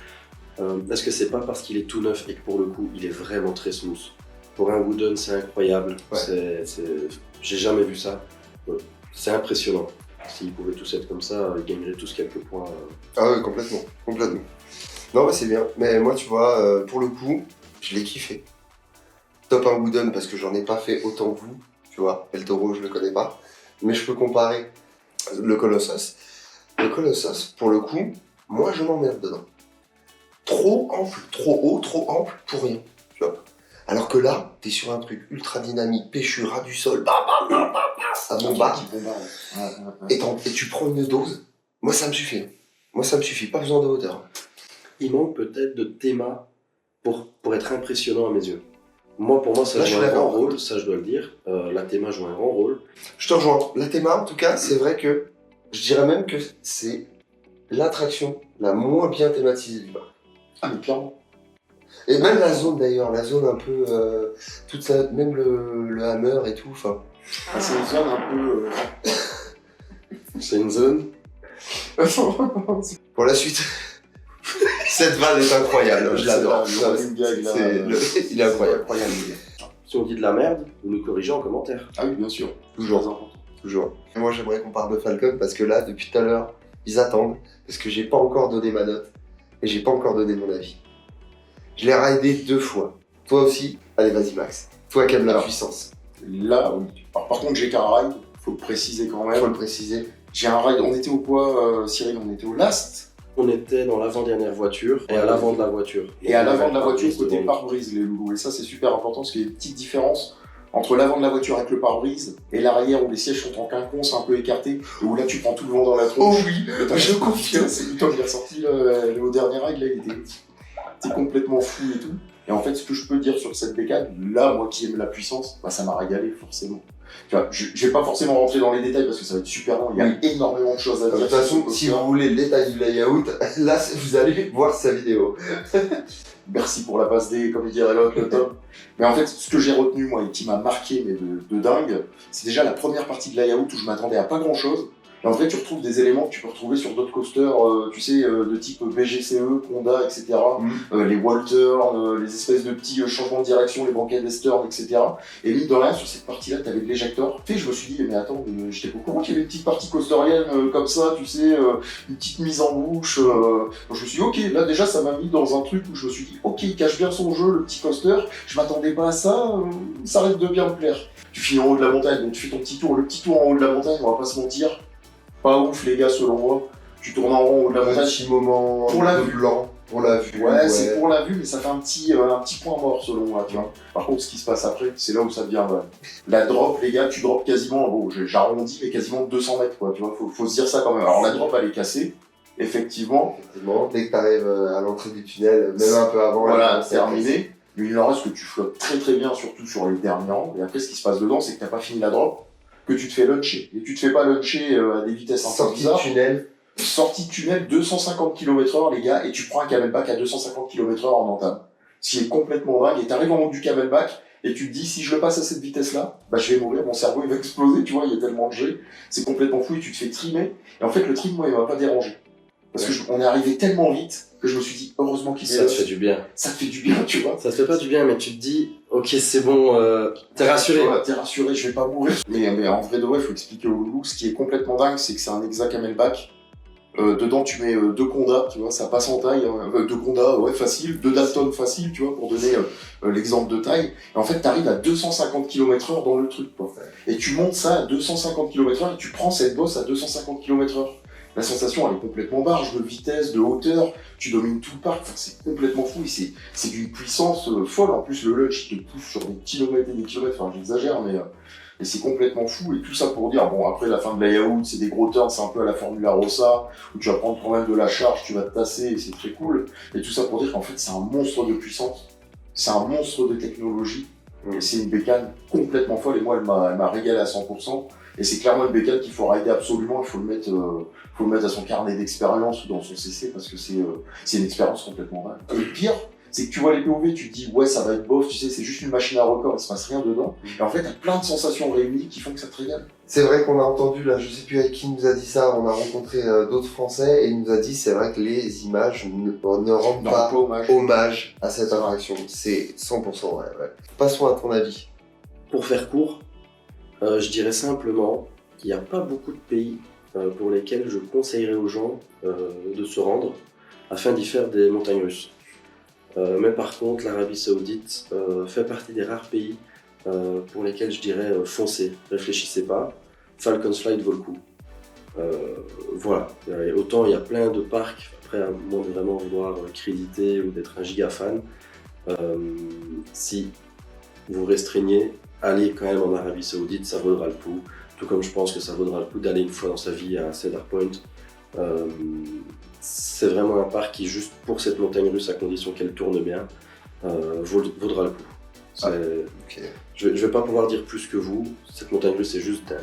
Est-ce que c'est pas parce qu'il est tout neuf et que pour le coup, il est vraiment très smooth? Pour un Wooden, c'est incroyable. Ouais. J'ai jamais vu ça. C'est impressionnant. S'ils pouvaient tous être comme ça, ils gagneraient tous quelques points. Ah oui, complètement. Non, mais c'est bien. Mais moi, tu vois, pour le coup, je l'ai kiffé. Top 1 Wooden, parce que j'en ai pas fait autant que vous. Tu vois, El Toro, je le connais pas. Mais je peux comparer le Colossus. Le Colossus, pour le coup, moi, je m'emmerde dedans. Trop ample, trop haut, trop ample, pour rien. Tu vois. Alors que là, t'es sur un truc ultra dynamique, péchu, ras du sol, ça bombarde. Et tu prends une dose. Moi, ça me suffit. Pas besoin de hauteur. Il manque peut-être de théma pour être impressionnant à mes yeux. Pour moi, ça là, joue un grand rôle, ça je dois le dire. La théma joue un grand rôle. Je te rejoins. La théma, en tout cas, c'est vrai que je dirais même que c'est l'attraction la moins bien thématisée du parc. Ah, mais clairement. Et même la zone d'ailleurs, la zone un peu, toute ça, même le hammer et tout, enfin. Ah, c'est une zone un peu... C'est une zone. Pour la suite. Cette vanne est incroyable, je l'adore. Il est incroyable. Si on dit de la merde, vous nous corrigez en commentaire. Ah oui, bien sûr. Toujours. Et moi, j'aimerais qu'on parle de Falcon parce que là, depuis tout à l'heure, ils attendent parce que j'ai pas encore donné ma note et j'ai pas encore donné mon avis. Je l'ai raidé 2 fois. Toi aussi? Allez, vas-y Max. Toi qui aimes la puissance. Là, oui. Alors, par contre, j'ai qu'un ride. Faut le préciser quand même. Faut le préciser. J'ai un ride. On était au quoi, Cyril? On était au last. On était dans l'avant-dernière voiture et à l'avant de la voiture. Et à l'avant de la voiture, côté pare-brise, les loulous. Et ça, c'est super important parce qu'il y a une petite différence Entre l'avant de la voiture avec le pare-brise et l'arrière où les sièges sont en quinconce, un peu écartés, et où là tu prends tout le vent dans la tronche. Oh oui, je confirme. C'est toi qui est ressorti au dernier ride, là, il était complètement fou et tout. Et en fait, ce que je peux dire sur cette bécane, là, moi qui aime la puissance, bah, ça m'a régalé forcément. Tu vois, je vais pas forcément rentrer dans les détails parce que ça va être super long, il y a énormément de choses à dire. De toute façon, si vous voulez le détail du layout, là, vous allez voir sa vidéo. Merci pour la passe D, comme dirait l'autre, le top. Mais en fait, ce que j'ai retenu, moi, et qui m'a marqué, mais de dingue, c'est déjà la première partie de layout où je m'attendais à pas grand chose. Et en vrai, tu retrouves des éléments que tu peux retrouver sur d'autres coasters, tu sais, de type BGCE, Conda, etc. Les Walter, les espèces de petits changements de direction, les banquettes Western, etc. Et mine de rien, sur cette partie-là, t'avais de l'éjecteur. Et je me suis dit, mais attends, j'étais pas au courant qu'il y avait une petite partie coasterienne comme ça, tu sais, une petite mise en bouche. Donc je me suis dit, ok, là déjà, ça m'a mis dans un truc où je me suis dit, ok, il cache bien son jeu, le petit coaster. Je m'attendais pas à ça, ça risque de bien me plaire. Tu finis en haut de la montagne, donc tu fais ton petit tour. Le petit tour en haut de la montagne, on va pas se mentir. Pas ouf les gars selon moi, tu tournes en rond au de la montagne. Petit moment pour la vue blanc, pour la vue. Ouais, c'est pour la vue, mais ça fait un petit point mort selon moi, tu vois. Par contre, ce qui se passe après, c'est là où ça devient vrai. La drop, les gars, tu drops quasiment, bon, j'arrondis, mais quasiment 200 mètres, quoi, tu vois, faut se dire ça quand même. Alors la drop, elle est cassée, effectivement. Dès que t'arrives à l'entrée du tunnel, même un peu avant, voilà, c'est terminé. Mais il en reste que tu flottes très très bien, surtout sur les derniers rangs. Et après, ce qui se passe dedans, c'est que t'as pas fini la drop, que tu te fais luncher. Et tu te fais pas luncher à des vitesses un peu bizarres. Sortie de tunnel, 250 km/h, les gars, et tu prends un camelback à 250 km/h en entame. Ce qui est complètement dingue. Et t'arrives en haut du camelback, et tu te dis, si je le passe à cette vitesse-là, bah je vais mourir, mon cerveau il va exploser, tu vois, il y a tellement de G. C'est complètement fou, et tu te fais trimer. Et en fait, le trim, moi, il m'a pas dérangé. Parce que on est arrivé tellement vite que je me suis dit, heureusement qu'il est là. Ça te fait du bien. Ça te fait du bien, tu vois. Ça te fait pas du bien, mais tu te dis, ok, c'est bon, t'es rassuré. Voilà, t'es rassuré, je vais pas mourir. Mais en vrai de vrai, faut expliquer au loulou. Ce qui est complètement dingue, c'est que c'est un Exa Camelback. Dedans, tu mets 2 Conda, tu vois, ça passe en taille. 2 Conda, ouais, facile. 2 Dalton, facile, tu vois, pour donner l'exemple de taille. Et en fait, t'arrives à 250 km/h dans le truc, quoi. Et tu montes ça à 250 km/h et tu prends cette bosse à 250 km/h. La sensation, elle est complètement barge, de vitesse, de hauteur, tu domines tout le parc, enfin, c'est complètement fou, et c'est d'une puissance folle. En plus, le lunch, il te pousse sur des kilomètres et des kilomètres, enfin, j'exagère, mais et c'est complètement fou, et tout ça pour dire, bon, après, la fin de layout, c'est des gros turns, c'est un peu à la Formula Rossa, où tu vas prendre quand même de la charge, tu vas te tasser, et c'est très cool, et tout ça pour dire qu'en fait, c'est un monstre de puissance, c'est un monstre de technologie, et c'est une bécane complètement folle, et moi, elle m'a régalé à 100%. Et c'est clairement une bécane qu'il faut rider absolument, il faut le mettre à son carnet d'expérience ou dans son CC parce que c'est une expérience complètement dingue. Et le pire, c'est que tu vois les POV, tu te dis ouais ça va être bof, tu sais c'est juste une machine à record, il se passe rien dedans. Et en fait t'as plein de sensations réunies qui font que ça te régale. C'est vrai qu'on a entendu là, je sais plus avec qui nous a dit ça, on a rencontré d'autres Français et il nous a dit c'est vrai que les images ne rendent pas hommage à cette attraction. C'est 100% vrai, ouais. Passons à ton avis. Pour faire court, je dirais simplement qu'il n'y a pas beaucoup de pays pour lesquels je conseillerais aux gens de se rendre afin d'y faire des montagnes russes. Mais par contre, l'Arabie Saoudite fait partie des rares pays pour lesquels je dirais foncez, réfléchissez pas. Falcons Flight vaut le coup. Voilà, autant il y a plein de parcs, après à moins de vraiment vouloir créditer ou d'être un giga fan, si vous restreignez, allez quand même en Arabie Saoudite, ça vaudra le coup. Tout comme je pense que ça vaudra le coup d'aller une fois dans sa vie à Cedar Point. C'est vraiment un parc qui, juste pour cette montagne russe, à condition qu'elle tourne bien, vaudra le coup. Okay. Je vais pas pouvoir dire plus que vous, cette montagne russe est juste dingue.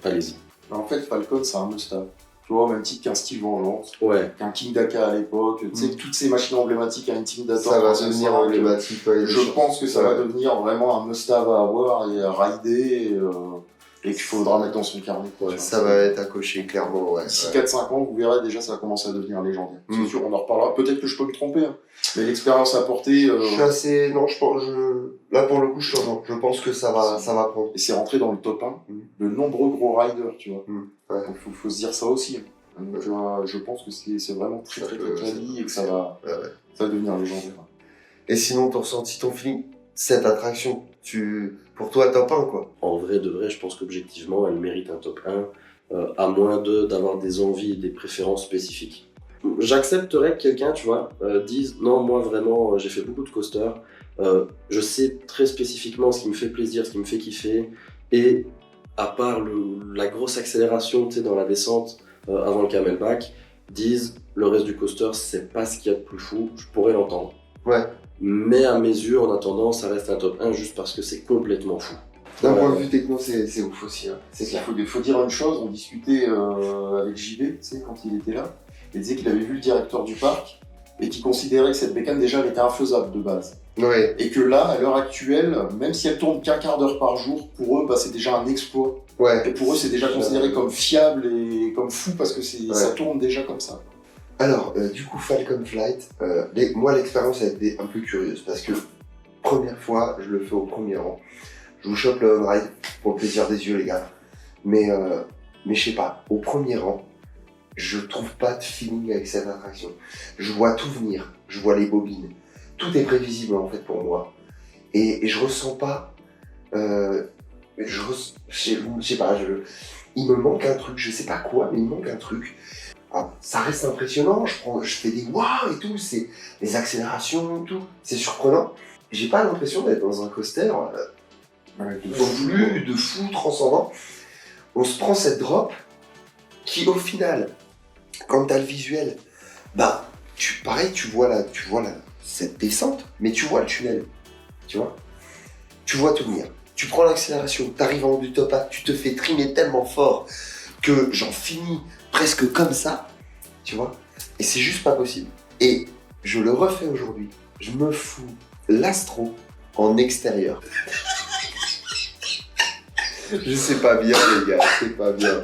Allez-y. En fait, Falcon, c'est un must-have. Tu vois, au même titre qu'un Style Vengeance, ouais. qu'un King Daka à l'époque, tu sais, toutes ces machines emblématiques à Intimidator. Ça va devenir emblématique. Ouais, je pense que ça va devenir vraiment un must-have à avoir et à rider et qu'il faudra mettre dans son carnet. Ouais, ça va être à cocher, clairement. Ouais, d'ici 4-5 ans, vous verrez déjà, ça va commencer à devenir légendaire. C'est sûr, on en reparlera. Peut-être que je peux me tromper, hein. Mais l'expérience apportée... Je suis assez... Non, là, pour le coup, je pense que ça va prendre. Et c'est rentré dans le top 1 de nombreux gros riders, tu vois. Ouais. Donc, faut se dire ça aussi. Hein. Donc, je pense que c'est vraiment très quali et que ça va devenir légendaire. Et sinon, ton ressenti, ton feeling, cette attraction, pour toi, top 1, quoi. En vrai de vrai, je pense qu'objectivement, elle mérite un top 1, à moins d'avoir des envies et des préférences spécifiques. J'accepterais que quelqu'un, tu vois, dise « Non, moi vraiment, j'ai fait beaucoup de coasters, Je sais très spécifiquement ce qui me fait plaisir, ce qui me fait kiffer, et à part la grosse accélération, tu sais, dans la descente avant le camelback, disent le reste du coaster, c'est pas ce qu'il y a de plus fou, je pourrais l'entendre. Ouais. Mais à mes yeux, en attendant, ça reste un top 1 juste parce que c'est complètement fou. D'un point de vue techno, c'est ouf aussi. Hein. C'est clair. Il faut dire une chose, on discutait avec JB, tu sais, quand il était là, il disait qu'il avait vu le directeur du parc et qu'il considérait que cette bécane déjà elle était infaisable de base. Ouais. Et que là, à l'heure actuelle, même si elle tourne qu'un quart d'heure par jour, pour eux, bah, c'est déjà un exploit. Ouais. Et pour eux, c'est déjà considéré comme fiable et comme fou parce que ça tourne déjà comme ça. Alors, du coup, Falcon Flight, moi l'expérience a été un peu curieuse parce que première fois, je le fais au premier rang. Je vous chope le on-ride pour le plaisir des yeux, les gars. Mais je sais pas, au premier rang, je trouve pas de feeling avec cette attraction. Je vois tout venir, je vois les bobines. Tout est prévisible en fait pour moi. Et je ressens pas. Je sais pas, il me manque un truc, je sais pas quoi, mais il me manque un truc. Alors, ça reste impressionnant, je fais des waouh et tout, c'est les accélérations, tout, c'est surprenant. J'ai pas l'impression d'être dans un coaster de fou, transcendant. On se prend cette drop qui, au final, quand t'as le visuel, bah, tu vois cette descente, mais tu vois le tunnel, tu vois. Tu vois tout venir. Tu prends l'accélération, t'arrives en haut du top hat, tu te fais trimer tellement fort que j'en finis presque comme ça, tu vois. Et c'est juste pas possible. Et je le refais aujourd'hui. Je me fous l'astro en extérieur. Je sais pas bien, les gars, c'est pas bien.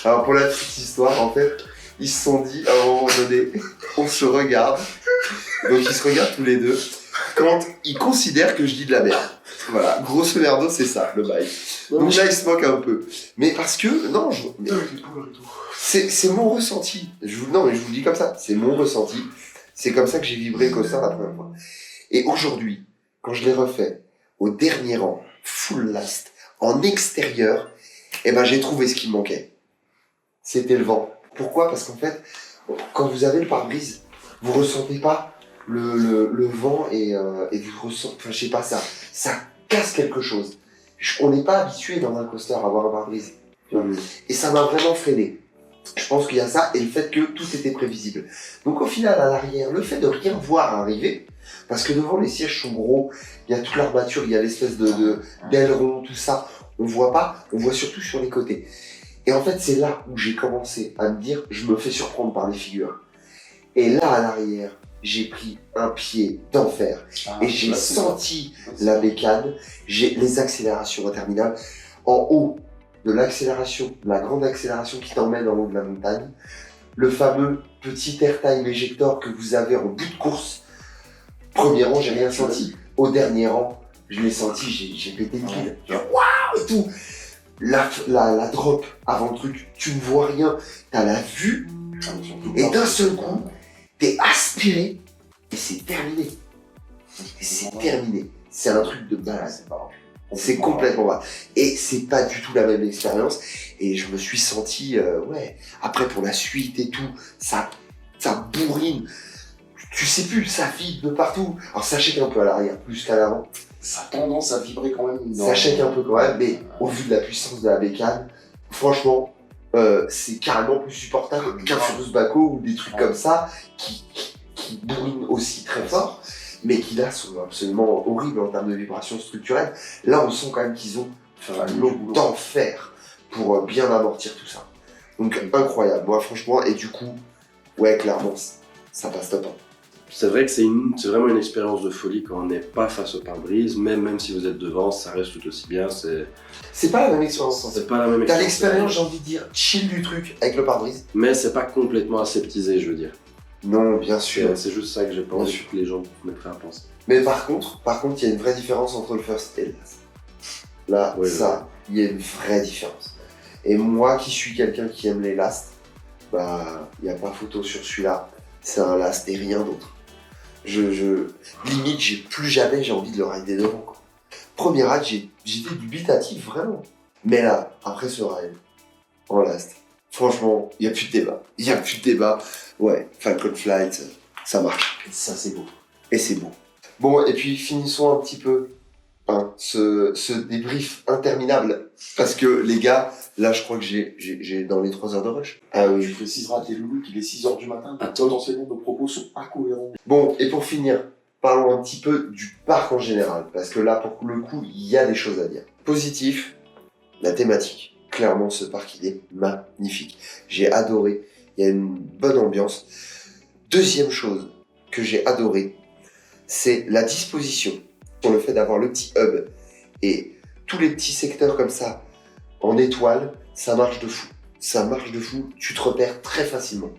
Alors, pour la petite histoire, en fait, ils se sont dit, à un moment donné, on se regarde. Donc, ils se regardent tous les deux. Quand ils considèrent que je dis de la merde. Voilà, grosso merdo, c'est ça, le bail. Donc là, ils se moquent un peu. Mais parce que, non, c'est mon ressenti. Non, mais je vous le dis comme ça, c'est mon ressenti. C'est comme ça que j'ai vibré le coaster la première fois. Et aujourd'hui, quand je l'ai refait, au dernier rang, full last, en extérieur, eh ben, j'ai trouvé ce qui me manquait. C'était le vent. Pourquoi ? Parce qu'en fait, quand vous avez le pare-brise, vous ressentez pas le vent et vous ressentez, enfin, je sais pas, ça casse quelque chose. On n'est pas habitué dans un coaster à avoir un pare-brise. Et ça m'a vraiment freiné. Je pense qu'il y a ça et le fait que tout était prévisible. Donc au final, à l'arrière, le fait de rien voir arriver, parce que devant les sièges sont gros, il y a toute l'armature, il y a l'espèce d'aileron, tout ça, on voit pas, on voit surtout sur les côtés. Et en fait, c'est là où j'ai commencé à me dire, je me fais surprendre par les figures. Et là, à l'arrière, j'ai pris un pied d'enfer. Et j'ai senti la bécane, j'ai les accélérations interminables. En haut de l'accélération, la grande accélération qui t'emmène en haut de la montagne, le fameux petit airtime éjector que vous avez en bout de course. Premier rang, j'ai rien senti. Au dernier rang, je l'ai senti, j'ai pété le pile. Waouh et tout. La drop avant le truc, tu ne vois rien, t'as la vue, et d'un seul coup, t'es aspiré, et c'est terminé. Et c'est terminé. C'est un truc de balade. C'est complètement bas. Et c'est pas du tout la même expérience. Et je me suis senti, après pour la suite et tout, ça bourrine. Tu sais plus, ça vibre de partout. Alors ça shake un peu à l'arrière, plus qu'à l'avant. Ça a tendance à vibrer quand même. Ça shake un peu quand même, mais au vu de la puissance de la bécane, franchement, c'est carrément plus supportable qu'un Furious Baco ou des trucs comme ça qui bourrinent aussi très fort, mais qui là sont absolument horribles en termes de vibrations structurelles. Là, on sent quand même qu'ils ont fait un long d'enfer pour bien amortir tout ça. Donc incroyable, moi franchement, et du coup, ouais, clairement, ça passe top. C'est vrai que c'est vraiment une expérience de folie quand on n'est pas face au pare-brise, même si vous êtes devant, ça reste tout aussi bien. C'est pas la même expérience. C'est pas la même T'as expérience. l'expérience, j'ai envie de dire, chill du truc avec le pare-brise. Mais c'est pas complètement aseptisé, je veux dire. Non, bien sûr. C'est juste ça que j'ai pas envie que les gens mettraient à penser. Mais par contre, il y a une vraie différence entre le first et le last. Là, oui, il y a une vraie différence. Et moi qui suis quelqu'un qui aime les last, bah, il n'y a pas photo sur celui-là. C'est un last et rien d'autre. Limite, plus jamais j'ai envie de le rider devant, quoi. Premier ride, j'étais dubitatif, vraiment. Mais là, après ce ride, en last, franchement, il n'y a plus de débat. Ouais, Falcon Flight, ça marche. Ça, c'est beau. Et c'est beau. Bon, et puis finissons un petit peu ce débrief interminable. Parce que les gars, là je crois que j'ai dans les 3 heures de rush. Ah oui. Tu préciseras à tes loulous qu'il est 6h du matin, que potentiellement nos propos sont incohérents. Bon, et pour finir, parlons un petit peu du parc en général. Parce que là, pour le coup, il y a des choses à dire. Positif, la thématique. Clairement, ce parc, il est magnifique. J'ai adoré. Il y a une bonne ambiance. Deuxième chose que j'ai adoré, c'est la disposition. Sur le fait d'avoir le petit hub et tous les petits secteurs comme ça, en étoile, ça marche de fou. Ça marche de fou, tu te repères très facilement.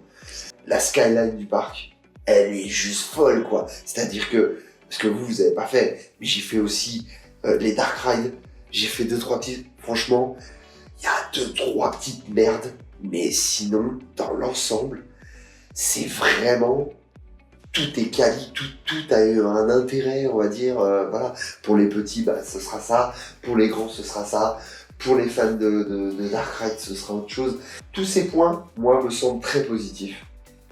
La skyline du parc, elle est juste folle, quoi. C'est-à-dire que, parce que vous avez pas fait, mais j'ai fait aussi les dark rides, j'ai fait 2-3 petites, franchement, il y a 2-3 petites merdes, mais sinon, dans l'ensemble, c'est vraiment... Tout est quali, tout a eu un intérêt, on va dire, voilà. Pour les petits, bah, ce sera ça. Pour les grands, ce sera ça. Pour les fans de Dark Ride, ce sera autre chose. Tous ces points, moi, me semblent très positifs.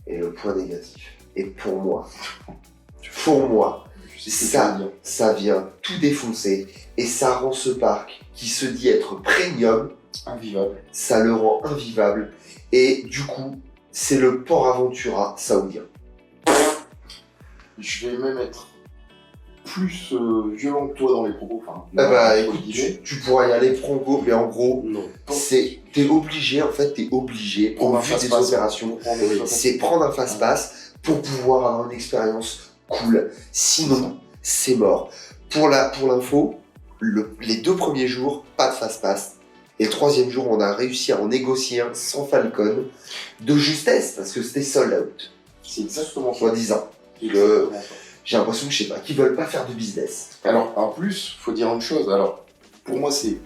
Et le point négatif, et pour moi, ça vient tout défoncer. Et ça rend ce parc, qui se dit être premium, invivable. Ça le rend invivable. Et du coup, c'est le Port Aventura saoudien. Je vais même être plus violent que toi dans les propos. Enfin, écoute, tu pourras y aller franco, mais en gros, Non. t'es obligé, Prendre au un vu des fast-pass. opérations, c'est prendre un fast-pass pour pouvoir avoir une expérience cool. Sinon, c'est mort. Pour l'info, les 2 premiers jours, pas de fast-pass. Et le 3e jour, on a réussi à en négocier un sans Falcon, de justesse, parce que c'était sold out. C'est exactement ça. Soi-disant. J'ai l'impression que, je sais pas, qu'ils veulent pas faire de business. Alors, en plus, faut dire une chose. Alors, pour moi, c'est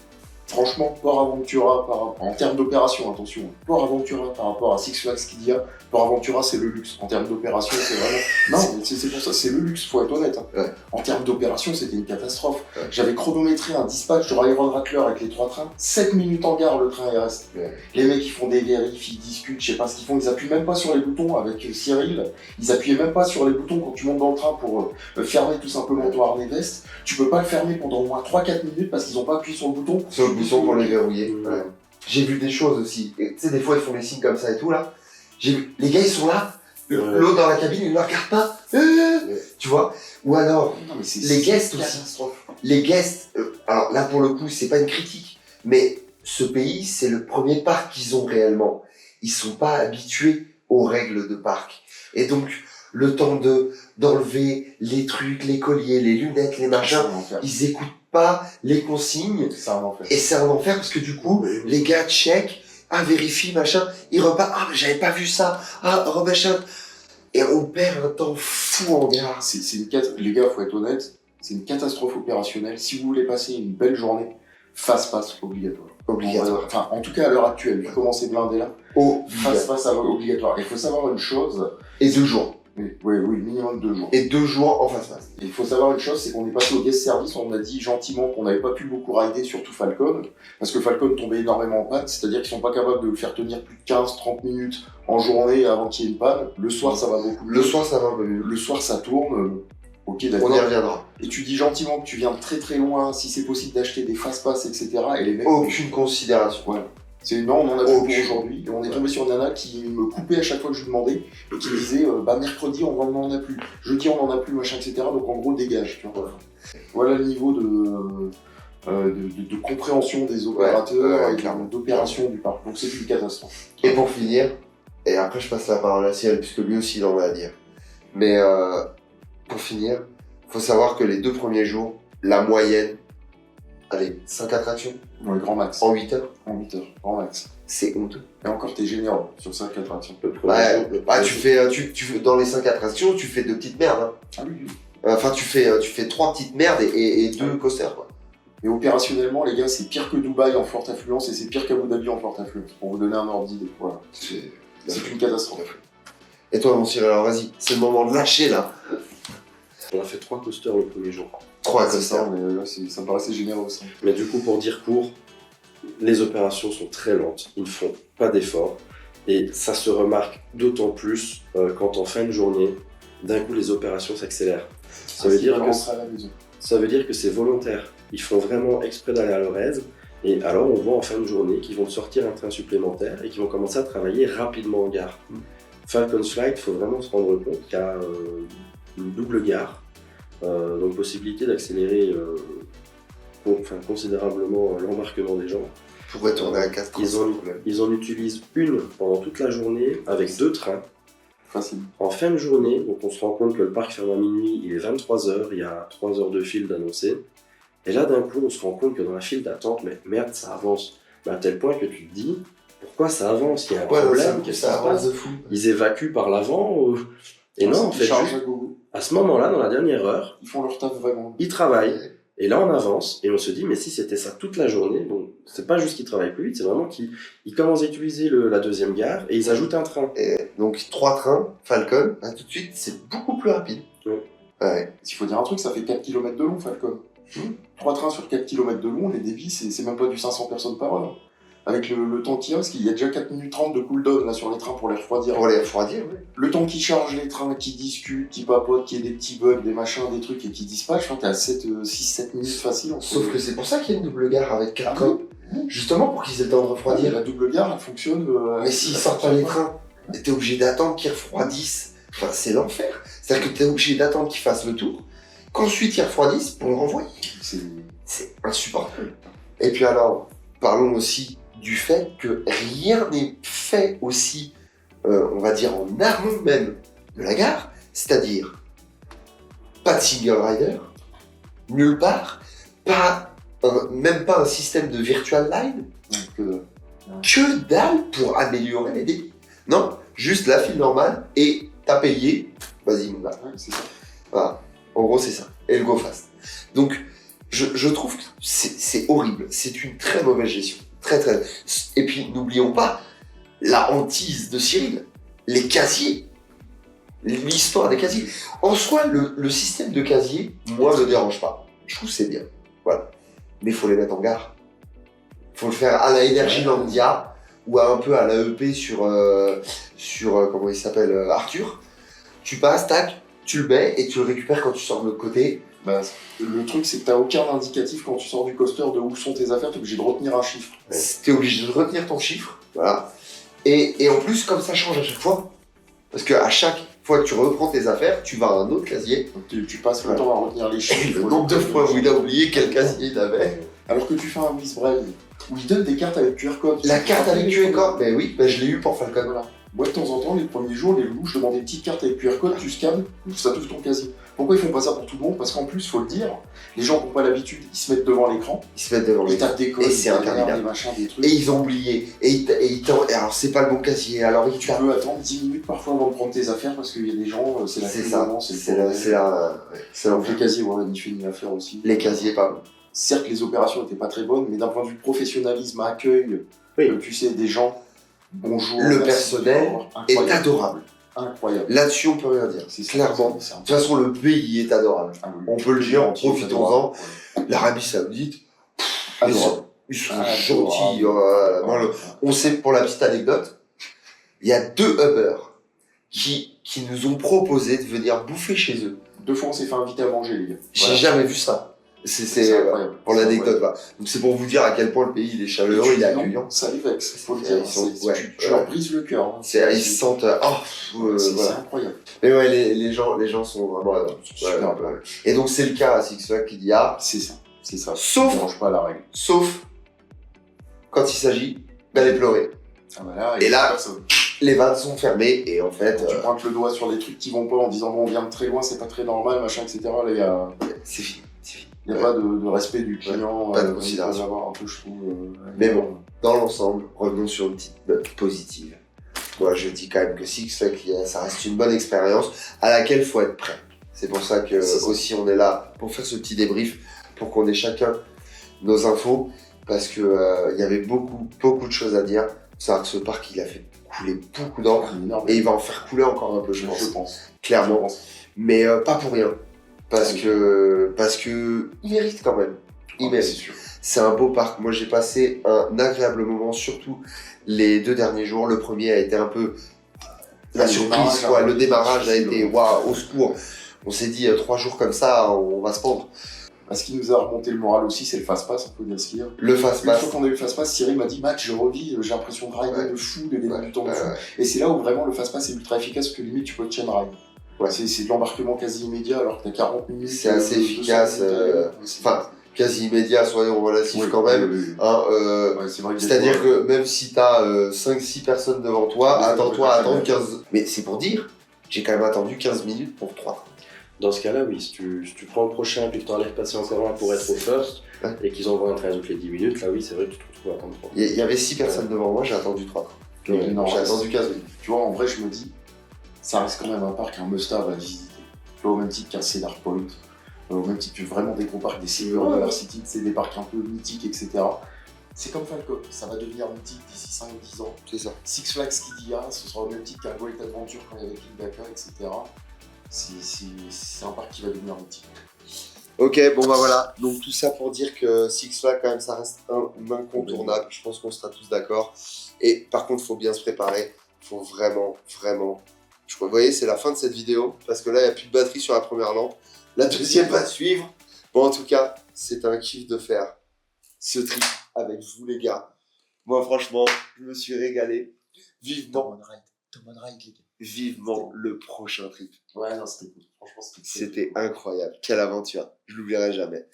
franchement Port Aventura en termes d'opération, attention. Port Aventura par rapport à Six Flags Qidia, Port Aventura, c'est le luxe. En termes d'opération, c'est vraiment. Non, c'est pour ça, c'est le luxe, faut être honnête. Hein. Ouais. En termes d'opération, c'était une catastrophe. Ouais. J'avais chronométré un dispatch de Railroad Rattler avec les 3 trains. 7 minutes en gare, le train est resté. Ouais. Les mecs, ils font des vérifs, ils discutent, je sais pas ce qu'ils font. Ils appuient même pas sur les boutons avec Cyril. Ils appuyaient même pas sur les boutons quand tu montes dans le train pour fermer tout simplement ton harnais veste. Tu peux pas le fermer pendant au moins 3-4 minutes parce qu'ils ont pas appuyé sur le bouton. Sur le bouton pour les verrouiller. Ouais. Ouais. J'ai vu des choses aussi. Tu sais, des fois, ils font des signes comme ça et tout, là. J'ai vu, les gars, ils sont là. L'autre dans la cabine, il ne la regarde pas. Tu vois. Ou alors, Non, mais les guests aussi. catastrophe. Les guests, alors là, pour le coup, c'est pas une critique, mais ce pays, c'est le premier parc qu'ils ont réellement. Ils sont pas habitués aux règles de parc. Et donc, le temps d'enlever les trucs, les colliers, les lunettes, les machins, C'est un enfer. ils écoutent pas les consignes. C'est un enfer. Et c'est un enfer parce que du coup, les gars check, vérifient, machin, ils repartent, mais j'avais pas vu ça, machin. Et on perd un temps fou en gare. Les gars, faut être honnête, c'est une catastrophe opérationnelle. Si vous voulez passer une belle journée, fast-pass obligatoire. Obligatoire. Enfin, en tout cas, à l'heure actuelle, vu comment c'est blindé là, fast-pass obligatoire. Il faut savoir une chose. Et 2 jours. Oui, minimum 2 jours. Et 2 jours en face-face. Il faut savoir une chose, c'est qu'on est passé au guest service, on a dit gentiment qu'on n'avait pas pu beaucoup rider, surtout Falcon, parce que Falcon tombait énormément en panne, c'est-à-dire qu'ils sont pas capables de le faire tenir plus de 15-30 minutes en journée avant qu'il y ait une panne. Le soir, ça va beaucoup mieux. Le soir, ça va un peu mieux. Le soir, ça tourne. Ok, d'accord. On y reviendra. Et tu dis gentiment que tu viens de très très loin, si c'est possible d'acheter des fast-pass, etc. Et les mecs... Aucune considération. Voilà. Non, on en a plus pour aujourd'hui. Et on est tombé sur une nana qui me coupait à chaque fois que je lui demandais et qui me disait mercredi on en a plus, jeudi on en a plus, machin, etc. Donc en gros dégage. Tu vois. Voilà le niveau de compréhension des opérateurs et d'opération du parc. Donc c'est une catastrophe. Et pour finir, et après je passe la parole à Cyril puisque lui aussi il en a à dire. Mais pour finir, faut savoir que les 2 premiers jours, la moyenne, allez, 5 attractions Ouais, grand max. en 8 heures. En 8 heures, grand max. C'est honteux. Et encore, t'es généreux sur 5 attractions. Tu fais dans les 5 attractions, tu fais 2 petites merdes. Hein. Ah oui. Enfin, tu fais 3 petites merdes et 2 coasters, quoi. Et opérationnellement, les gars, c'est pire que Dubaï en forte affluence et c'est pire qu'Abu Dhabi en forte affluence. Pour vous donner un ordre d'idée. Voilà. C'est une catastrophe. Et toi, mon Cyril, alors vas-y, c'est le moment de lâcher là. On a fait 3 coasters le premier jour. 3 C'est ça, coasters. mais là, ça me paraissait généreux aussi. Mais du coup, pour dire court, les opérations sont très lentes, ils ne font pas d'efforts. Et ça se remarque d'autant plus quand en fin de journée, d'un coup, les opérations s'accélèrent. Ça veut dire que rentrer à la maison. ça veut dire que c'est volontaire. Ils font vraiment exprès d'aller à Lorez. Et alors, on voit en fin de journée qu'ils vont sortir un train supplémentaire et qu'ils vont commencer à travailler rapidement en gare. Falcon's Flight, il faut vraiment se rendre compte qu'il y a une double gare. Donc, possibilité d'accélérer considérablement l'embarquement des gens. Pour retourner à 4 Ils en utilisent une pendant toute la journée avec 2 trains. Facile. En fin de journée, donc on se rend compte que le parc ferme à minuit, il est 23h, il y a 3 heures de file d'annoncé. Et là, d'un coup, on se rend compte que dans la file d'attente, mais merde, ça avance. Mais à tel point que tu te dis, pourquoi ça avance? Il y a un problème, qu'est-ce qui se passe? de fou. Ils évacuent par l'avant Et non, en fait, à ce moment-là, dans la dernière heure, ils font leur taf vraiment. ils travaillent. Et là, on avance et on se dit, mais si c'était ça toute la journée, bon, c'est pas juste qu'ils travaillent plus vite, c'est vraiment qu'ils commencent à utiliser la deuxième gare et ils ajoutent un train. Et donc 3 trains, Falcon, tout de suite, c'est beaucoup plus rapide. Ouais. Ouais. Il faut dire un truc, ça fait 4 km de long, Falcon. 3 trains sur 4 km de long, les débits, c'est même pas du 500 personnes par heure. Avec le temps qu'il y a, parce qu'il y a déjà 4 minutes 30 de cooldown là, sur les trains pour les refroidir. Pour les refroidir, oui. Le temps qui charge les trains, qui discutent, qui papotent, qui ait des petits bugs, des machins, des trucs et qui dispatchent, je crois que t'es à 6-7 minutes facile. Sauf que c'est pour ça qu'il y a une double gare avec 4 Ah trains. Justement pour qu'ils aient le temps de refroidir. La double gare, elle fonctionne. Mais s'ils sortent pas les trains, t'es obligé d'attendre qu'ils refroidissent. Enfin, c'est l'enfer. C'est-à-dire que t'es obligé d'attendre qu'ils fassent le tour, qu'ensuite ils refroidissent pour le renvoyer. C'est insupportable. Et puis alors, parlons aussi du fait que rien n'est fait aussi, on va dire en amont même de la gare, c'est-à-dire pas de single rider, nulle part, même pas un système de virtual line, que dalle pour améliorer les débits. Non, juste la file normale et t'as payé, vas-y mon gars. C'est ça. Voilà, en gros c'est ça, et le go fast. Donc je trouve que c'est horrible, c'est une très mauvaise gestion. Très. Et puis, n'oublions pas la hantise de Cyril, les casiers. L'histoire des casiers. En soi, le système de casier, moi, ne me dérange pas. Je trouve que c'est bien. Voilà. Mais il faut les mettre en gare. Il faut le faire à la Energylandia ou un peu à l'AEP sur comment il s'appelle, Arthur. Tu passes, tac, tu le mets et tu le récupères quand tu sors de l'autre côté. Bah, le truc, c'est que t'as aucun indicatif quand tu sors du coaster de où sont tes affaires, t'es obligé de retenir un chiffre. T'es obligé de retenir ton chiffre, voilà. Et en plus, comme ça change à chaque fois, parce qu'à chaque fois que tu reprends tes affaires, tu vas à un autre casier. Donc tu passes le temps à retenir les chiffres. Le nombre de fois où il a oublié quel casier il avait. Alors que tu fais un Miss Braille, où il donne des cartes avec QR code. La carte avec QR code, mais oui, je l'ai eu pour Falcon. Voilà. Moi, de temps en temps, les premiers jours, les loups, je demandais une petite carte avec QR code, tu scannes, ça t'ouvre ton casier. Pourquoi ils font pas ça pour tout le monde? Parce qu'en plus, faut le dire, les gens qui n'ont pas l'habitude, ils se mettent devant l'écran. Ils se mettent devant Ils l'écran. tapent des codes, Et c'est interminable. des machins, des trucs. Et ils ont oublié. Alors, c'est pas le bon casier. Alors, Tu peux attendre 10 minutes parfois avant de prendre tes affaires parce qu'il y a des gens, c'est la C'est clé ça. moment, C'est donc les casiers, ouais, ni fait ni à faire aussi. Les casiers, pas bon. Certes, les opérations n'étaient pas très bonnes, mais d'un point de vue professionnalisme, accueil, Oui. tu sais, des gens, bonjour. Le merci, personnel au revoir, est incroyable. adorable. Incroyable. Là-dessus, on peut rien dire. C'est ça, Clairement. c'est De toute façon, le pays est adorable. Ah oui. On peut le dire, Gentil, profitons-en. adorable. L'Arabie Saoudite, Adorable. ils sont Adorable. gentils. On sait, pour la petite anecdote, il y a 2 Uber qui nous ont proposé de venir bouffer chez eux. 2 fois, on s'est fait inviter à manger, les gars. J'ai jamais vu ça. C'est incroyable. pour C'est l'anecdote. incroyable. Voilà. Donc c'est pour vous dire à quel point le pays il est chaleureux, il est accueillant. Ça les vexe, faut le Ils dire. sont- C'est- ouais, tu ouais. leur brises le cœur. hein. Ils se sentent. C'est Voilà. incroyable. Mais ouais, les gens sont vraiment adorables. Super. Ouais. Et donc c'est le cas à Six Flags qu'il y a. C'est ça. C'est ça. Sauf- Ça dérange pas la règle. Sauf quand il s'agit d'aller pleurer. Ah bah là, Et là, ça. Les vannes sont fermées et en fait, Tu pointes le doigt sur des trucs qui vont pas en disant bon, on vient de très loin, c'est pas très normal, machin, etc. Là, il y a. c'est fini. C'est fini. Il n'y a pas de respect du client, pas de il considération. faut l'avoir un peu, je trouve. Mais bon. Dans l'ensemble, revenons sur une petite note positive. Moi, je dis quand même que Six Flags, ça reste une bonne expérience à laquelle il faut être prêt. C'est pour ça que C'est ça. aussi on est là pour faire ce petit débrief, pour qu'on ait chacun nos infos, parce que il y avait beaucoup de choses à dire. C'est vrai que ce parc, il a fait couler beaucoup d'encre et il va en faire couler encore un peu, je pense. Clairement. Mais pas pour rien. Parce que il mérite quand même. Il mérite. C'est sûr. C'est un beau parc. Moi, j'ai passé un agréable moment, surtout les 2 derniers jours. Le premier a été un peu la surprise, quoi. Le démarrage a été waouh, au secours. On s'est dit 3 jours comme ça, on va se pendre. Ce qui nous a remonté le moral aussi, c'est le fast-pass, on peut dire ce qu'il y a. Le Une fast-pass. fois qu'on a eu le fast-pass, Cyril m'a dit Match, je revis, j'ai l'impression de rider de fou, de gagner du temps de fou. Et c'est là où vraiment le fast-pass est ultra efficace parce que limite tu peux chain ride. Ouais. C'est de l'embarquement quasi immédiat alors que t'as 40 minutes. C'est assez efficace. Enfin, quasi immédiat, soyons relatifs quand même. Oui. Hein, C'est vrai c'est-à-dire que même si t'as 5-6 personnes devant toi, attends-toi à attendre 15. Mais c'est pour dire, j'ai quand même attendu 15 minutes pour 3. Dans ce cas-là, oui, si tu prends le prochain puis que t'en laisses passer encore un pour être au first et qu'ils envoient un train toutes les 10 minutes, là oui, c'est vrai que tu te retrouves à attendre 3. Il y avait 6 personnes devant moi, j'ai attendu 3. Non, J'ai attendu 15 minutes. Tu vois, en vrai, je me dis, ça reste quand même un parc, un must-have à visiter. Tu vois, au même titre qu'un Cedar Point, au même titre que vraiment des gros parcs, des Silver Dollar City, c'est des parcs un peu mythiques, etc. C'est comme Falcon, ça va devenir mythique d'ici 5-10 ans. C'est ça. Six Flags Qiddiya, ce sera au même titre qu'un Great Adventure quand il y avait King Dakar, etc. C'est un parc qui va devenir mythique. Ok, bon bah voilà. Donc tout ça pour dire que Six Flags, quand même, ça reste un incontournable. Je pense qu'on sera tous d'accord. Et par contre, il faut bien se préparer. Il faut vraiment. Vous voyez, c'est la fin de cette vidéo. Parce que là, il n'y a plus de batterie sur la première lampe. La deuxième va suivre. Bon, en tout cas, c'est un kiff de faire ce trip avec vous, les gars. Moi, franchement, je me suis régalé. Vivement le prochain trip. Ouais, non, c'était cool. Franchement, C'était incroyable. Quelle aventure. Je l'oublierai jamais.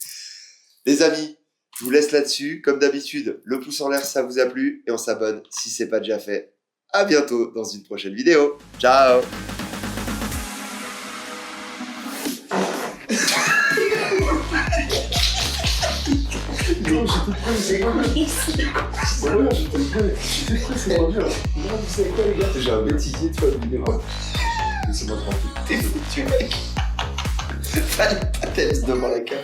Les amis, je vous laisse là-dessus. Comme d'habitude, le pouce en l'air si ça vous a plu. Et on s'abonne si c'est pas déjà fait. À bientôt dans une prochaine vidéo. Ciao. Non, je te prends, c'est quoi? C'est quoi? Je te prends, c'est pas bien. Non, vous savez quoi, les gars? J'ai un bêtisier de fois vidéo. Laissez-moi tranquille. T'es foutu, mec. Fallait pas t'être devant la cave.